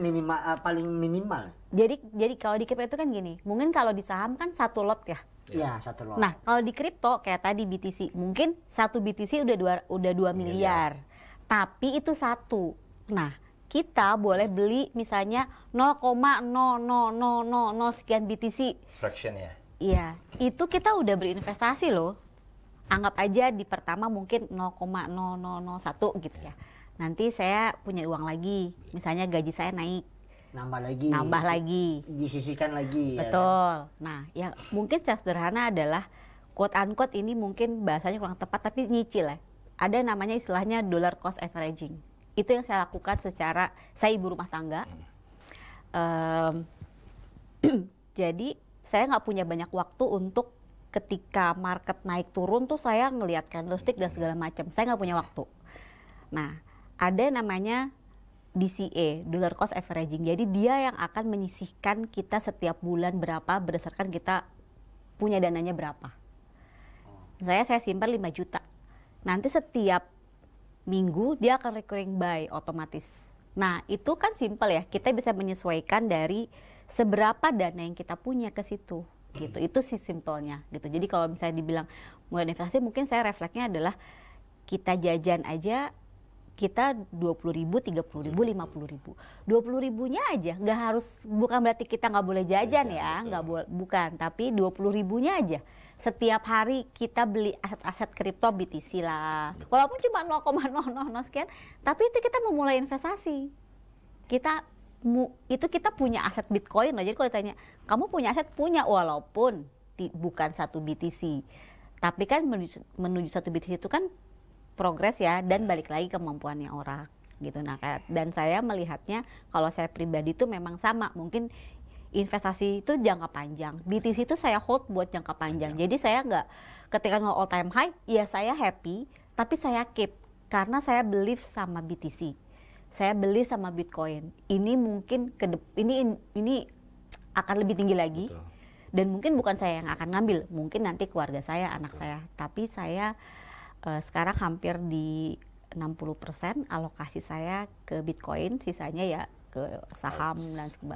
paling minimal. Jadi kalau di kripto itu kan gini, mungkin kalau di saham kan 1 lot ya. Iya, 1 lot. Nah, kalau di kripto kayak tadi BTC, mungkin 1 BTC udah 2 miliar. Tapi itu 1. Nah, kita boleh beli misalnya 0,00000 sekian BTC. Fraction ya. Iya, itu kita udah berinvestasi loh. Anggap aja di pertama mungkin 0,0001 gitu ya. Nanti saya punya uang lagi, misalnya gaji saya naik. Nambah lagi. Disisihkan lagi. Betul. Ya. Nah, yang mungkin secara sederhana adalah quote unquote ini mungkin bahasanya kurang tepat tapi nyicil ya. Ada namanya istilahnya dollar cost averaging. Itu yang saya lakukan saya ibu rumah tangga. Jadi saya nggak punya banyak waktu untuk ketika market naik turun tuh saya ngelihat candlestick dan segala macam. Saya nggak punya waktu. Nah, ada namanya DCA, dollar cost averaging. Jadi dia yang akan menyisihkan kita setiap bulan berapa berdasarkan kita punya dananya berapa. Saya simpan 5 juta. Nanti setiap minggu dia akan recurring buy otomatis. Nah, itu kan simple ya. Kita bisa menyesuaikan dari seberapa dana yang kita punya ke situ. Gitu. Itu sih simpelnya gitu. Jadi kalau misalnya dibilang mulai investasi, mungkin saya refleksnya adalah kita jajan aja kita 20.000, 30.000, 50.000. 20.000-nya aja, nggak harus, bukan berarti kita nggak boleh jajan ya, nggak boleh, bukan. Tapi 20.000-nya aja. Setiap hari kita beli aset-aset kripto BTC lah. Walaupun cuma 0,000 sekian, tapi itu kita memulai investasi. Kita punya aset Bitcoin lah. Jadi kalau ditanya, kamu punya aset? Punya, walaupun bukan 1 BTC. Tapi kan menuju 1 BTC itu kan progres ya, dan balik lagi kemampuannya orang gitu. Nah, dan saya melihatnya kalau saya pribadi itu memang sama, mungkin investasi itu jangka panjang. BTC itu saya hold buat jangka panjang. Jadi saya nggak ketika mau all time high, ya saya happy, tapi saya keep karena saya believe sama BTC. Saya beli sama Bitcoin. Ini mungkin ini akan lebih tinggi lagi. Betul. Dan mungkin bukan saya yang akan ngambil, mungkin nanti keluarga saya, anak saya. Tapi saya sekarang hampir di 60% alokasi saya ke Bitcoin, sisanya ya ke saham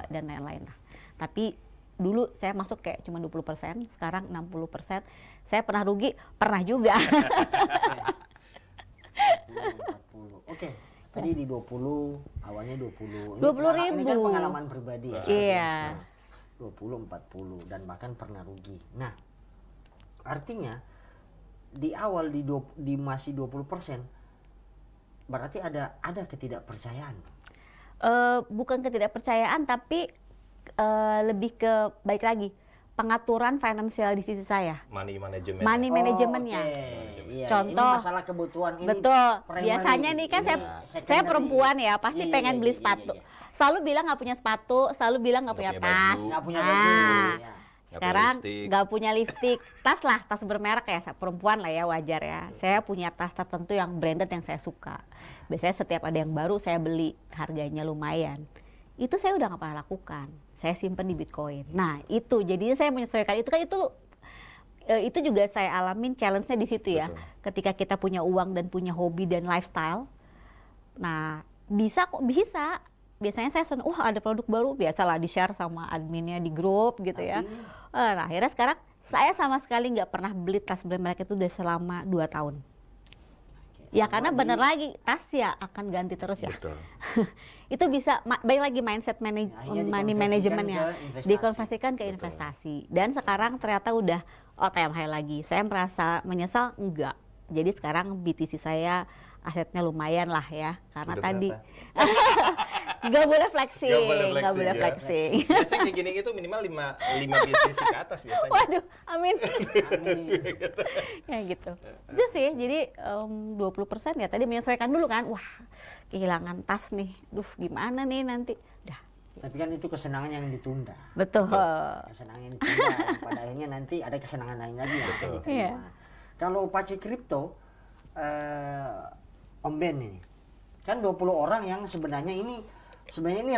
dan lain-lain lah. Tapi dulu saya masuk kayak cuma 20%, sekarang 60%. Saya pernah rugi, pernah juga. 40. Oke. Tadi di 20, awalnya 20. 20.000. Ini kan pengalaman pribadi ya. Iya. 20, 40 dan bahkan pernah rugi. Nah, artinya di awal di masih 20%, berarti ada ketidakpercayaan. Bukan ketidakpercayaan, tapi lebih ke baik lagi pengaturan finansial di sisi saya. Money management. Money manajemennya. Iya, Contoh, ini masalah kebutuhan ini. Betul. primary, Biasanya nih kan ini saya secondary. perempuan ya, pasti Iya, pengen iya, beli iya, sepatu. iya, iya. Selalu bilang nggak punya sepatu, selalu bilang nggak punya Nggak punya tas. baju. Nggak punya baju. Nah, Ya. sekarang lipstick. nggak punya lipstick, tas lah, tas bermerek ya, perempuan lah ya, wajar ya. Saya punya tas tertentu yang branded yang saya suka. Biasanya setiap ada yang baru saya beli, harganya lumayan. Itu saya udah nggak pernah lakukan. Saya simpen di Bitcoin. Nah itu, jadi saya menyesuaikan itu kan itu juga saya alamin challenge-nya di situ ya. Betul. Ketika kita punya uang dan punya hobi dan lifestyle, nah bisa kok bisa. Biasanya saya senang, wah ada produk baru, biasalah di-share sama adminnya di grup gitu ya. Nah akhirnya sekarang saya sama sekali nggak pernah beli tas bermerek itu udah selama 2 tahun. Ya karena bener lagi, tas ya akan ganti terus ya. Betul. Itu bisa, baik lagi mindset Akhirnya money dikonversikan manajemennya, ke investasi. dikonversikan ke investasi. Dan sekarang ternyata udah all time high lagi. Saya merasa menyesal, enggak. Jadi sekarang BTC saya asetnya lumayan lah ya, karena Udah tadi berapa? nggak boleh flexing, Nggak boleh ya. flexing. Biasanya kayak gini gitu minimal 5 BTC ke atas biasanya. Waduh, amin. Amin. Ya gitu. Itu sih, jadi 20% ya tadi menyesuaikan dulu kan. Wah, kehilangan tas nih. Duh, gimana nih nanti? Dah. Tapi kan itu kesenangan yang ditunda. Betul. Kesenangan yang ditunda. Pada akhirnya nanti ada kesenangan lain lagi yang akan diterima. Iya. Kalau Pace Crypto, Om Ben ini, kan 20 orang yang sebenarnya ini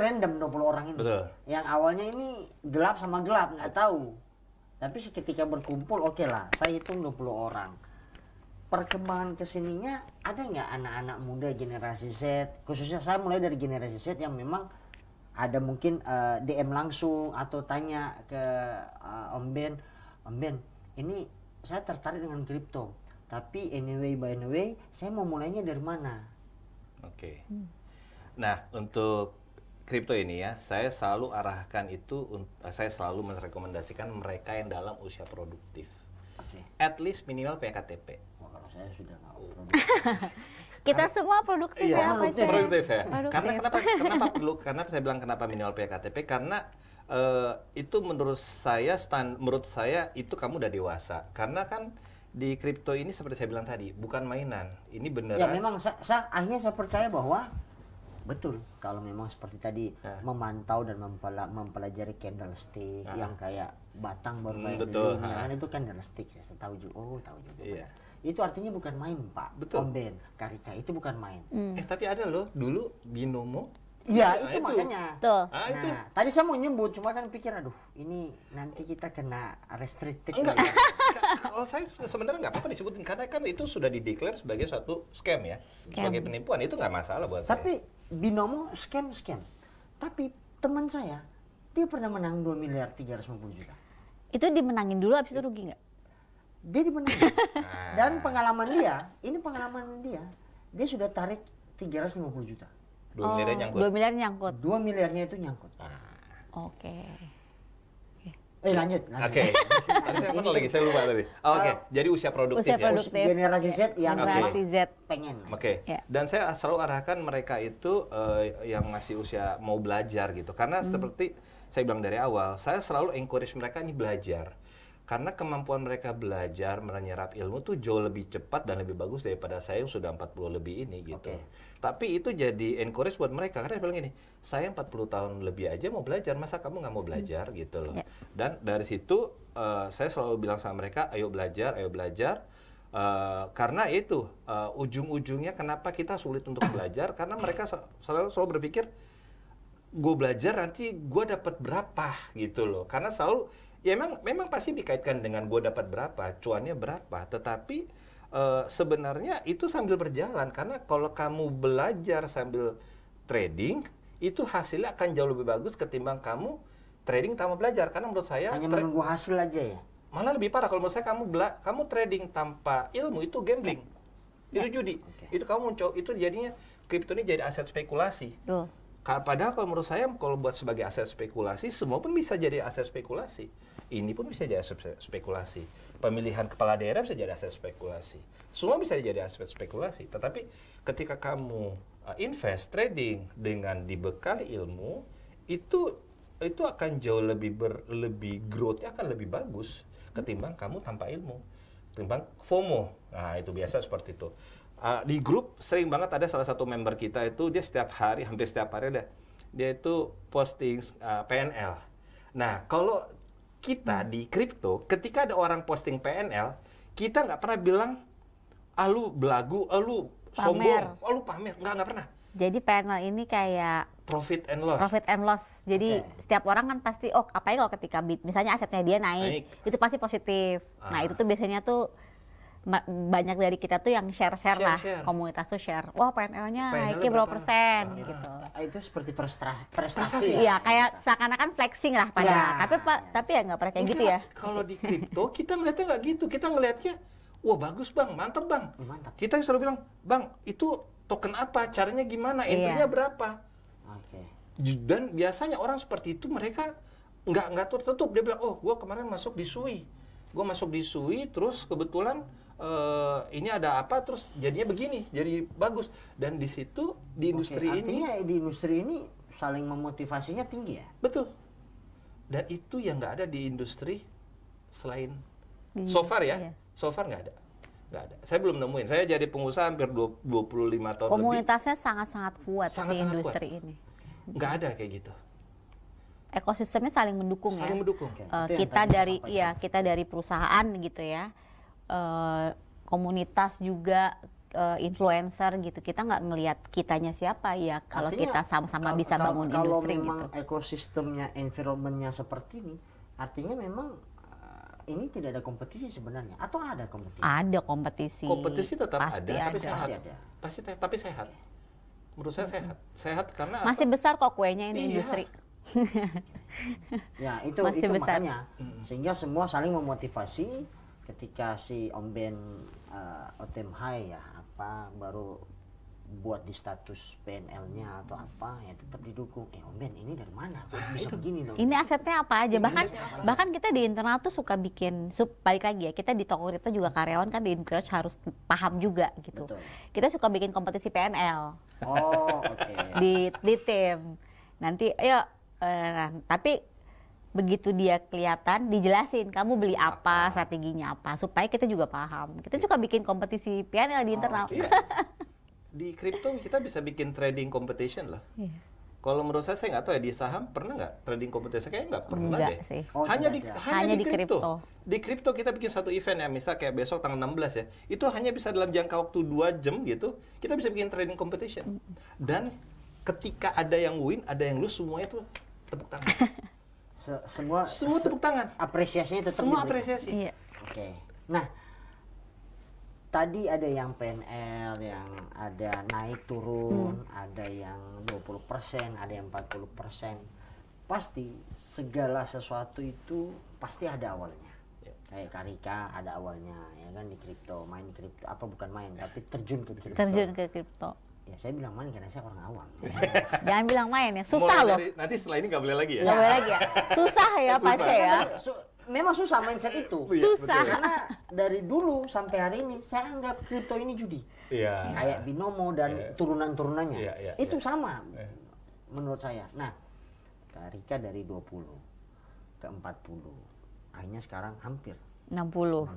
random 20 orang ini. Betul. Yang awalnya ini gelap sama gelap, nggak tahu. Tapi ketika berkumpul, oke lah, saya hitung 20 orang. Perkembangan kesininya ada nggak anak-anak muda generasi Z, khususnya saya mulai dari generasi Z yang memang ada mungkin DM langsung atau tanya ke Om Ben, ini saya tertarik dengan kripto, tapi by anyway, saya mau mulainya dari mana? Oke. Nah, untuk kripto ini ya, saya selalu arahkan itu, saya selalu merekomendasikan mereka yang dalam usia produktif. Oke. At least minimal PKTP. Wah, kalau saya sudah nggak produktif. Kita semua produktif Iya, ya, Pak Cek. produktif ya. Produktif. Karena kenapa perlu? Karena saya bilang kenapa minimal PKTP, karena itu menurut saya itu kamu udah dewasa. Karena kan di kripto ini seperti saya bilang tadi, bukan mainan. Ini beneran. Ya memang akhirnya saya percaya bahwa betul kalau memang seperti tadi memantau dan mempelajari candlestick yang kayak batang baru kayak betul. gini, kan itu candlestick ya, saya tahu juga. Tahu juga. Iya. Itu artinya bukan main, Pak. Betul. Om Ben, Karika itu bukan main. Tapi ada loh dulu binomo. Iya, Nah, itu makanya. Tuh. Itu. Nah, tadi saya mau nyebut, cuma kan pikir, aduh, ini nanti kita kena restricted. Enggak. Kalau saya sebenarnya nggak apa-apa disebutin karena kan itu sudah dideklar sebagai suatu scam ya, sebagai penipuan, itu nggak masalah buat saya. Tapi binomo scam. Tapi teman saya, dia pernah menang 2 miliar 350 juta. Itu dimenangin dulu, abis itu rugi nggak? Dia dimenangin. Dan pengalaman dia sudah tarik 350 juta. 2 miliar nyangkut. 2 miliar nyangkut. 2 miliarnya itu nyangkut. Oke. Lanjut. Oke. Tadi saya apa lagi? Saya lupa tadi. Oke. Jadi usia produktif Usia ya. produktif. Generasi Z yang Generasi Z. pengen. Oke. Ya. Dan saya selalu arahkan mereka itu yang masih usia mau belajar gitu. Karena seperti saya bilang dari awal, saya selalu encourage mereka ini belajar. Karena kemampuan mereka belajar, menyerap ilmu tuh jauh lebih cepat dan lebih bagus daripada saya yang sudah 40 lebih ini gitu. Tapi itu jadi encourage buat mereka, karena dia bilang gini, saya 40 tahun lebih aja mau belajar, masa kamu nggak mau belajar gitu loh. Dan dari situ saya selalu bilang sama mereka, ayo belajar, ayo belajar. Karena itu ujung-ujungnya kenapa kita sulit untuk belajar, karena mereka selalu berpikir, gue belajar nanti gue dapat berapa gitu loh. Karena selalu ya memang pasti dikaitkan dengan gue dapat berapa, cuannya berapa. Tetapi sebenarnya itu sambil berjalan, karena kalau kamu belajar sambil trading, itu hasilnya akan jauh lebih bagus ketimbang kamu trading tanpa belajar. Karena menurut saya hanya menunggu hasil aja ya. Malah lebih parah kalau menurut saya kamu trading tanpa ilmu itu gambling, itu judi. Itu kamu itu jadinya kripto ini jadi aset spekulasi. Padahal kalau menurut saya, kalau buat sebagai aset spekulasi, semua pun bisa jadi aset spekulasi. Ini pun bisa jadi aset spekulasi. Pemilihan kepala daerah bisa jadi aset spekulasi. Semua bisa jadi aset spekulasi. Tetapi ketika kamu invest trading dengan dibekali ilmu, itu akan jauh lebih growth-nya akan lebih bagus ketimbang kamu tanpa ilmu. Ketimbang FOMO. Nah, itu biasa seperti itu. Di grup sering banget ada salah satu member kita itu dia hampir setiap hari dia itu posting PNL. Nah, kalau kita di kripto, ketika ada orang posting PNL, kita nggak pernah bilang, lu belagu, lu sombong, lu pamer, nggak pernah. Jadi PNL ini kayak profit and loss. Jadi setiap orang kan pasti, apalagi kalau ketika misalnya asetnya dia naik, itu pasti positif. Nah, itu tuh biasanya tuh banyak dari kita tuh yang share lah, komunitas tuh share. Wah, PNL-nya naiknya berapa persen gitu. Itu seperti prestasi. Iya, kayak seakan-akan flexing lah padahal. Tapi ya nggak pernah kayak gitu ya. Kalau di kripto kita ngeliatnya nggak gitu. Kita ngeliatnya, wah bagus bang, mantep bang. Kita selalu bilang, bang itu token apa, caranya gimana, entry-nya berapa. Dan biasanya orang seperti itu mereka nggak tertutup. Dia bilang, gue kemarin masuk di SUI. Gue masuk di SUI, terus kebetulan ini ada apa, terus jadinya begini, jadi bagus. Dan di situ, di industri artinya di industri ini saling memotivasinya tinggi ya? Betul. Dan itu yang nggak ada di industri selain so far ya, so far nggak ada. Saya belum nemuin. Saya jadi pengusaha hampir 25 tahun lebih. Komunitasnya sangat-sangat kuat di industri ini. Nggak ada kayak gitu. Ekosistemnya saling mendukung ya. Saling mendukung. Kita dari perusahaan gitu ya, komunitas juga, influencer gitu. Kita nggak ngelihat kitanya siapa ya. Kalau kita sama-sama bisa bangun industri gitu. Kalau memang ekosistemnya, environmentnya seperti ini, artinya memang ini tidak ada kompetisi sebenarnya, atau ada kompetisi? Ada kompetisi. Kompetisi tetap pasti ada, tapi ada. sehat. Tapi sehat. Menurut saya sehat. Sehat karena masih besar kok kuenya ini industri. Ya itu makanya sehingga semua saling memotivasi. Ketika si Om Ben Otem Hai ya baru buat di status PNL-nya atau apa ya tetap didukung. Om Ben ini dari mana bisa begini dong? Ini asetnya apa aja, bahkan kita di internal tuh suka bikin balik lagi ya, kita di toko kripto juga karyawan kan di encourage harus paham juga gitu. Betul. Kita suka bikin kompetisi PNL. Di tim nanti tapi begitu dia kelihatan dijelasin kamu beli apa, strateginya apa, supaya kita juga paham. Kita suka bikin kompetisi PNL di internal. Di kripto kita bisa bikin trading competition lah. Kalau menurut saya nggak tahu ya, di saham pernah nggak trading competition? Kayaknya nggak pernah deh. Sih. Hanya di kripto. Di kripto kita bikin satu event ya, misal kayak besok tanggal 16 ya. Itu hanya bisa dalam jangka waktu 2 jam gitu, kita bisa bikin trading competition. Dan ketika ada yang win, ada yang lose, semuanya tuh tepuk tangan. Semua tepuk tangan. Apresiasinya tetap semua apresiasi. Iya. Nah, tadi ada yang PNL, yang ada naik turun, ada yang 20%, ada yang 40%. Pasti segala sesuatu itu pasti ada awalnya. Kayak Karika ada awalnya ya kan di kripto, main kripto, bukan main tapi terjun ke kripto. Ya saya bilang main karena saya orang awam. Jangan bilang main ya, susah loh. Nanti setelah ini nggak boleh lagi ya? Nggak boleh lagi ya, susah ya Pace ya. Memang susah mindset itu. Susah. Karena dari dulu sampai hari ini saya anggap kripto ini judi. Iya. Kayak binomo dan turunan-turunannya. Itu sama menurut saya. Nah, Karika dari 20 ke 40 akhirnya sekarang hampir 60.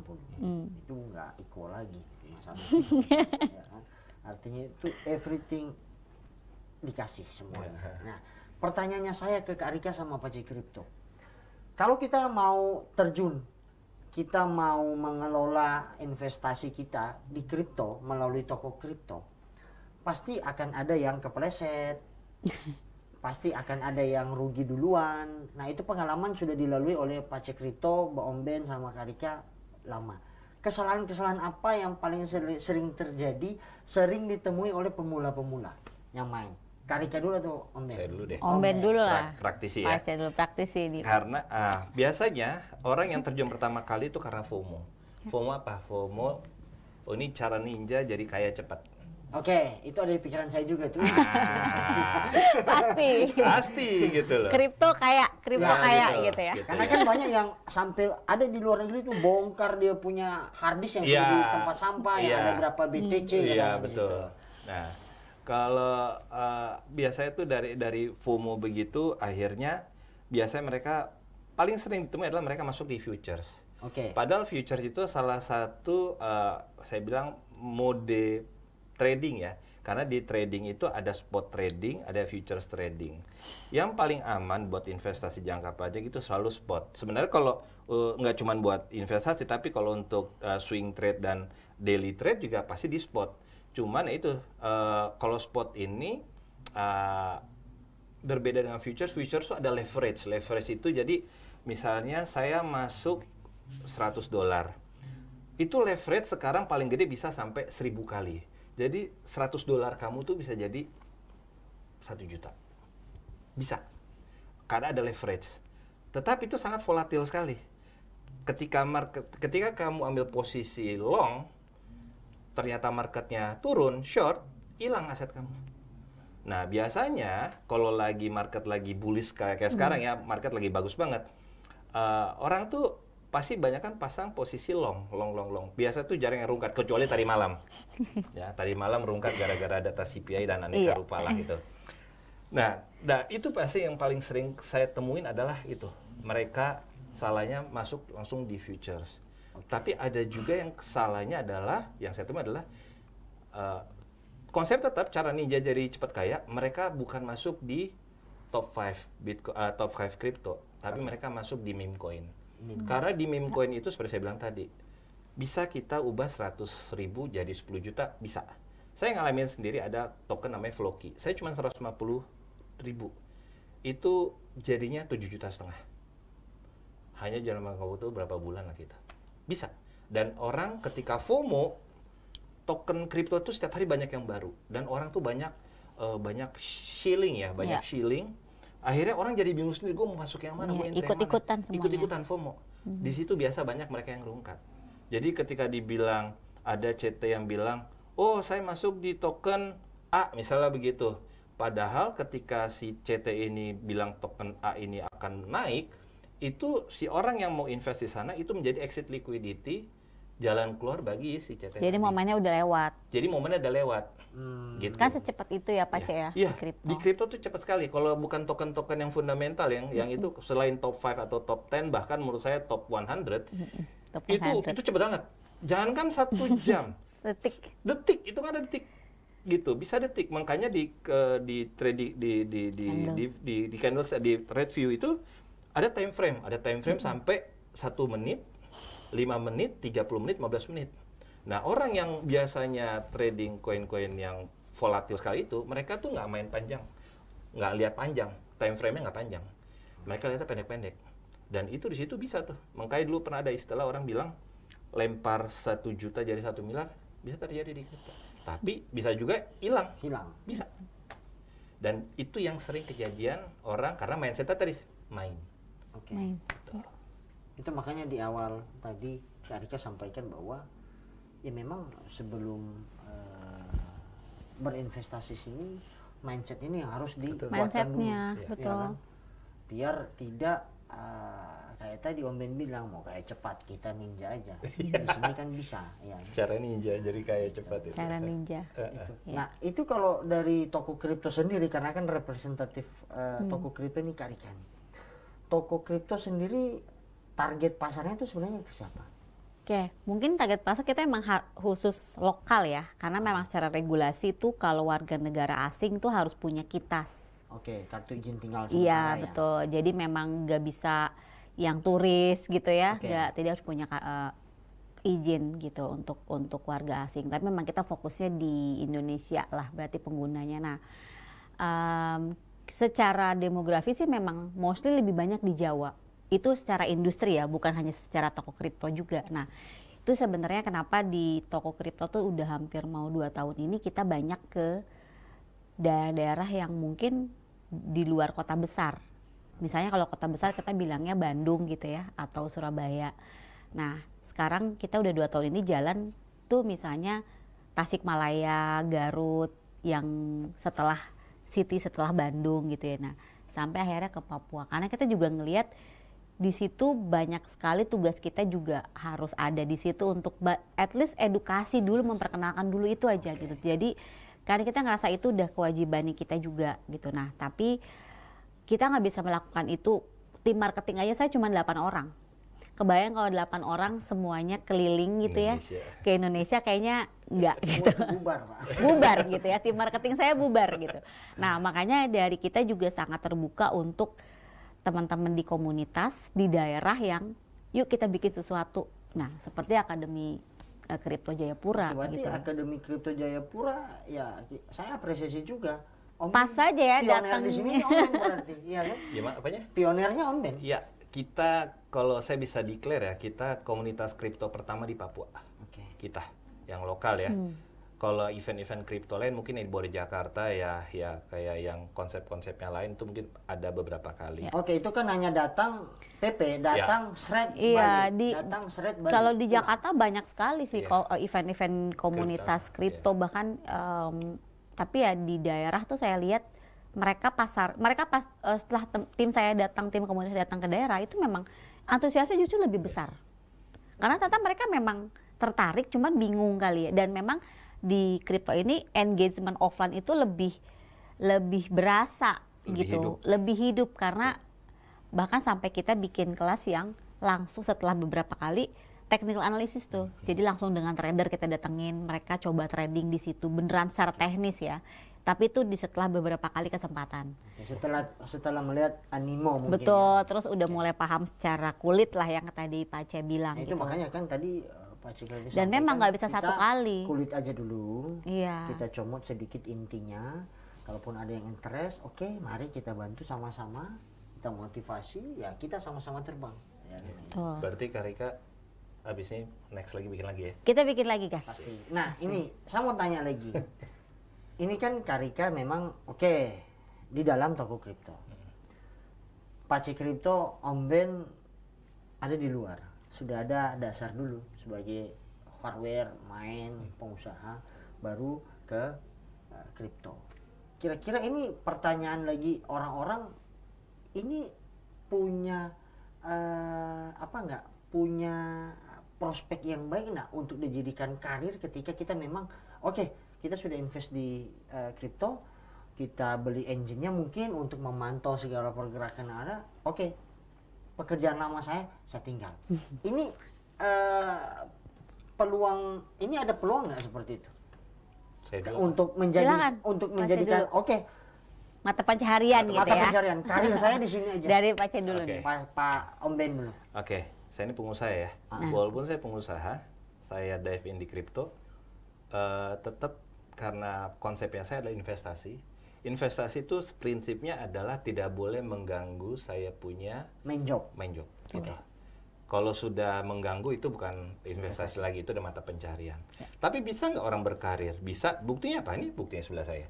Itu nggak equal lagi masalahnya. Ya kan? Artinya itu everything dikasih semuanya. Nah, pertanyaannya saya ke Kak Rika sama Pak Cik Kripto. Kalau kita mau terjun, kita mau mengelola investasi kita di kripto melalui toko kripto, pasti akan ada yang kepleset, pasti akan ada yang rugi duluan. Nah, itu pengalaman sudah dilalui oleh Pak Cik Kripto, Mbak Omben sama Kak Rika lama. Kesalahan-kesalahan apa yang paling sering terjadi, sering ditemui oleh pemula-pemula yang main? Kak Rika dulu atau Omben? Saya dulu deh. Omben dulu lah. Praktisi ya. Pace dulu praktisi ini. Karena biasanya orang yang terjun pertama kali itu karena FOMO. FOMO apa? FOMO, oh ini cara ninja jadi kaya cepat. Oke, itu ada di pikiran saya juga tuh. Pasti gitu loh. kripto kaya gitu ya. Karena kan banyak yang sampai ada di luar negeri tuh bongkar dia punya harddisk yang sudah di tempat sampah yang ada berapa BTC. Iya betul. Gitu. Nah, kalau biasanya tuh dari FOMO begitu, akhirnya biasanya mereka paling sering ditemui adalah mereka masuk di futures. Padahal futures itu salah satu saya bilang mode trading ya, karena di trading itu ada spot trading, ada futures trading. Yang paling aman buat investasi jangka panjang itu selalu spot. Sebenarnya kalau nggak cuma buat investasi, tapi kalau untuk swing trade dan daily trade juga pasti di spot. Cuman itu kalau spot ini berbeda dengan futures. Futures itu ada leverage. Leverage itu jadi misalnya saya masuk $100. Itu leverage sekarang paling gede bisa sampai 1000 kali. Jadi $100 kamu tuh bisa jadi 1 juta. Bisa. Karena ada leverage. Tetapi itu sangat volatil sekali. Ketika kamu ambil posisi long, ternyata marketnya turun, short, hilang aset kamu. Nah, biasanya kalau lagi market lagi bullish kayak sekarang ya, market lagi bagus banget. Orang tuh pasti banyak kan pasang posisi long. Biasa tuh jarang yang rungkat, kecuali tadi malam. Ya, tadi malam rungkat gara-gara data CPI dan aneka rupa lah gitu. Nah, itu pasti yang paling sering saya temuin adalah itu. Mereka salahnya masuk langsung di futures. Tapi ada juga yang salahnya adalah, yang saya temui adalah konsep tetap cara ninja jadi cepat kaya, mereka bukan masuk di top 5 Bitcoin, top 5 crypto, tapi mereka masuk di meme coin. Karena di meme coin itu seperti saya bilang tadi, bisa kita ubah 100.000 jadi 10 juta, bisa. Saya ngalamin sendiri, ada token namanya Floki. Saya cuma 150.000. Itu jadinya 7,5 juta. Hanya dalam waktu berapa bulan lah kita. Bisa. Dan orang ketika FOMO, token kripto itu setiap hari banyak yang baru. Dan orang tuh banyak shilling ya, shilling. Akhirnya orang jadi bingung sendiri, gue mau masuk yang mana, gue ikut-ikutan semuanya. Ikut-ikutan FOMO. Di situ biasa banyak mereka yang rungkat. Jadi ketika dibilang, ada CT yang bilang, oh saya masuk di token A, misalnya begitu. Padahal ketika si CT ini bilang token A ini akan naik, itu si orang yang mau invest di sana itu menjadi exit liquidity, jalan keluar bagi si CT. Jadi momennya udah lewat. Gitu. Kan secepat itu ya Pak C ya? Iya, di kripto tuh cepat sekali. Kalau bukan token-token yang fundamental yang itu selain top 5 atau top 10, bahkan menurut saya top 100, itu cepat banget. Jangankan 1 jam. Detik, itu kan ada detik. Gitu, bisa detik. Makanya di trading di candles di TradView itu ada time frame sampai 1 menit, 5 menit, 30 menit, 15 menit. Nah, orang yang biasanya trading koin-koin yang volatil sekali itu, mereka tuh nggak main panjang, nggak lihat panjang, time frame-nya nggak panjang. Mereka lihatnya pendek-pendek. Dan itu di situ bisa tuh. Makanya dulu pernah ada istilah orang bilang, lempar 1 juta jadi 1 miliar, bisa terjadi di kripto. Tapi bisa juga hilang. Bisa. Dan itu yang sering kejadian orang, karena mindset-nya tadi, main. Main. Itu makanya di awal tadi Kak Rika sampaikan bahwa ya memang sebelum berinvestasi sini, mindset ini yang harus dikuatkan dulu. Betul. Ya kan? Biar tidak kayak tadi Om Ben bilang, mau kayak cepat kita ninja aja. Di sini kan bisa. Ya. Cara ninja jadi kayak cepat itu. Cara ninja. Nah itu kalau dari toko kripto sendiri, karena kan representatif toko kripto ini Kak Rika nih. Toko kripto sendiri target pasarnya itu sebenarnya ke siapa? Oke, mungkin target pasar kita emang khusus lokal ya, karena memang secara regulasi tuh kalau warga negara asing tuh harus punya KITAS. Oke, kartu izin tinggal sementara. Iya, betul. Jadi memang nggak bisa yang turis gitu ya, tidak harus punya izin gitu untuk warga asing. Tapi memang kita fokusnya di Indonesia lah, berarti penggunanya. Nah, secara demografi sih memang mostly lebih banyak di Jawa. Itu secara industri ya, bukan hanya secara toko kripto juga. Nah, itu sebenarnya kenapa di toko kripto tuh udah hampir mau 2 tahun ini kita banyak ke daerah-daerah yang mungkin di luar kota besar. Misalnya kalau kota besar kita bilangnya Bandung gitu ya, atau Surabaya. Nah, sekarang kita udah 2 tahun ini jalan tuh misalnya Tasikmalaya, Garut, yang setelah Bandung gitu ya. Nah, sampai akhirnya ke Papua. Karena kita juga ngelihat di situ banyak sekali tugas kita juga harus ada di situ untuk at least edukasi dulu, memperkenalkan dulu itu aja gitu. Jadi karena kita ngerasa itu udah kewajiban kita juga gitu. Nah, tapi kita nggak bisa melakukan itu. Tim marketing aja saya cuma 8 orang. Kebayang kalau 8 orang semuanya keliling gitu Indonesia. Ya ke Indonesia, kayaknya enggak gitu. Bubar gitu ya, tim marketing saya bubar gitu. Nah, makanya dari kita juga sangat terbuka untuk teman-teman di komunitas di daerah yang yuk kita bikin sesuatu. Nah, seperti Akademi Kripto Jayapura. Berarti gitu. Akademi Kripto Jayapura ya saya apresiasi juga. Pas saja ya datang di sini Om Ben berarti. Iya kan? Gimana apanya? Pionernya Om Ben. Iya, kita kalau saya bisa declare ya, kita komunitas kripto pertama di Papua. Kita yang lokal ya. Kalau event-event kripto lain mungkin di bawah Jakarta ya kayak yang konsep-konsepnya lain itu mungkin ada beberapa kali. Oke, itu kan hanya datang PP, datang shred balik. Datang shred balik. Kalau di Jakarta banyak sekali sih event-event komunitas kripto bahkan tapi ya di daerah tuh saya lihat mereka setelah tim komunitas datang ke daerah itu memang antusiasnya justru lebih besar. Karena ternyata mereka memang tertarik, cuman bingung kali ya. Dan memang di kripto ini engagement offline itu lebih berasa lebih hidup karena bahkan sampai kita bikin kelas yang langsung setelah beberapa kali technical analysis tuh. Jadi langsung dengan trader kita datengin, mereka coba trading di situ beneran secara teknis ya. Tapi itu setelah beberapa kali kesempatan. Setelah melihat animo mungkin. Betul, ya. Terus udah mulai paham secara kulit lah yang tadi Pak Ce bilang itu gitu. Makanya kan tadi Pak Ce dan memang nggak bisa satu kali. Kulit aja dulu. Iya. Kita comot sedikit intinya. Kalaupun ada yang interest, oke, mari kita bantu sama-sama. Kita motivasi, ya kita sama-sama terbang. Ya, betul. Berarti Kak Rika abis ini next lagi bikin lagi ya? Kita bikin lagi, guys. Pasti. Nah, ini saya mau tanya lagi. Ini kan Kak Rika memang di dalam toko kripto. Pace Kripto, Om Ben ada di luar. Sudah ada dasar dulu sebagai hardware, main, pengusaha, baru ke kripto. Kira-kira ini pertanyaan lagi orang-orang ini punya punya prospek yang baik untuk dijadikan karir ketika kita memang kita sudah invest di kripto, kita beli engine-nya mungkin untuk memantau segala pergerakan yang ada. Pekerjaan lama saya tinggal. Ini ini ada peluang nggak seperti itu? Untuk menjadikan mata pencaharian gitu ya. Mata pencaharian. Karir saya di sini aja. Dari Pak Ce dulu nih. Pak Om Ben dulu. Saya ini pengusaha ya. Walaupun saya pengusaha, saya dive in di kripto, tetap karena konsepnya saya adalah investasi. Investasi itu prinsipnya adalah tidak boleh mengganggu saya punya main job. Gitu. Kalau sudah mengganggu itu bukan investasi lagi, itu udah mata pencaharian. Tapi bisa nggak orang berkarir? Bisa. Buktinya apa? Ini buktinya sebelah saya.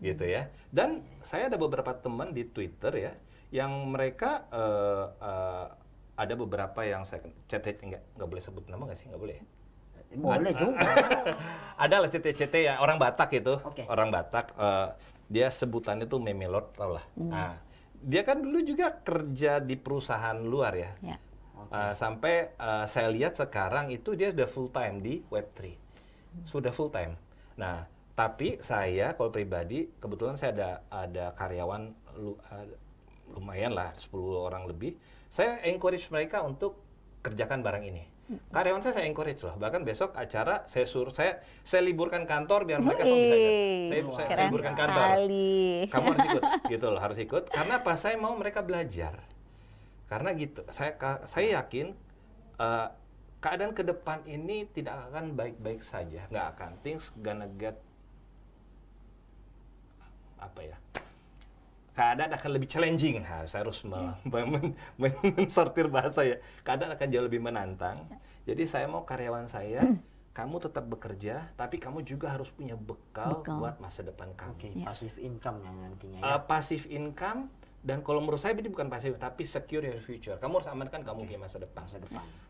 Gitu ya. Dan saya ada beberapa teman di Twitter ya, yang mereka ada beberapa yang saya chat nggak boleh sebut nama nggak sih? Nggak boleh. Boleh juga. Ada lah CT ya, orang Batak itu. Orang Batak, dia sebutannya tuh memelot, tau lah. Nah, dia kan dulu juga kerja di perusahaan luar ya. Sampai saya lihat sekarang itu dia sudah full time di Web3. Sudah full time. Nah, tapi saya kalau pribadi, kebetulan saya ada karyawan lumayan lah 10 orang lebih. Saya encourage mereka untuk kerjakan barang ini. Karyawan saya encourage lah. Bahkan besok acara saya liburkan kantor biar mereka semua bisa ikut. Saya liburkan kantor. Kamu harus ikut, gitu loh, harus ikut. Karena apa? Saya mau mereka belajar. Karena gitu, saya yakin keadaan ke depan ini tidak akan baik-baik saja, nggak akan. Things gonna get keadaan akan lebih challenging. Saya harus mensortir bahasa ya. Keadaan akan jauh lebih menantang. Jadi saya mau karyawan saya, kamu tetap bekerja, tapi kamu juga harus punya bekal buat masa depan kamu. Passive income yang nantinya. Ya? Passive income. Dan kalau menurut saya ini bukan pasif, tapi secure your future. Kamu harus amankan kamu punya masa depan.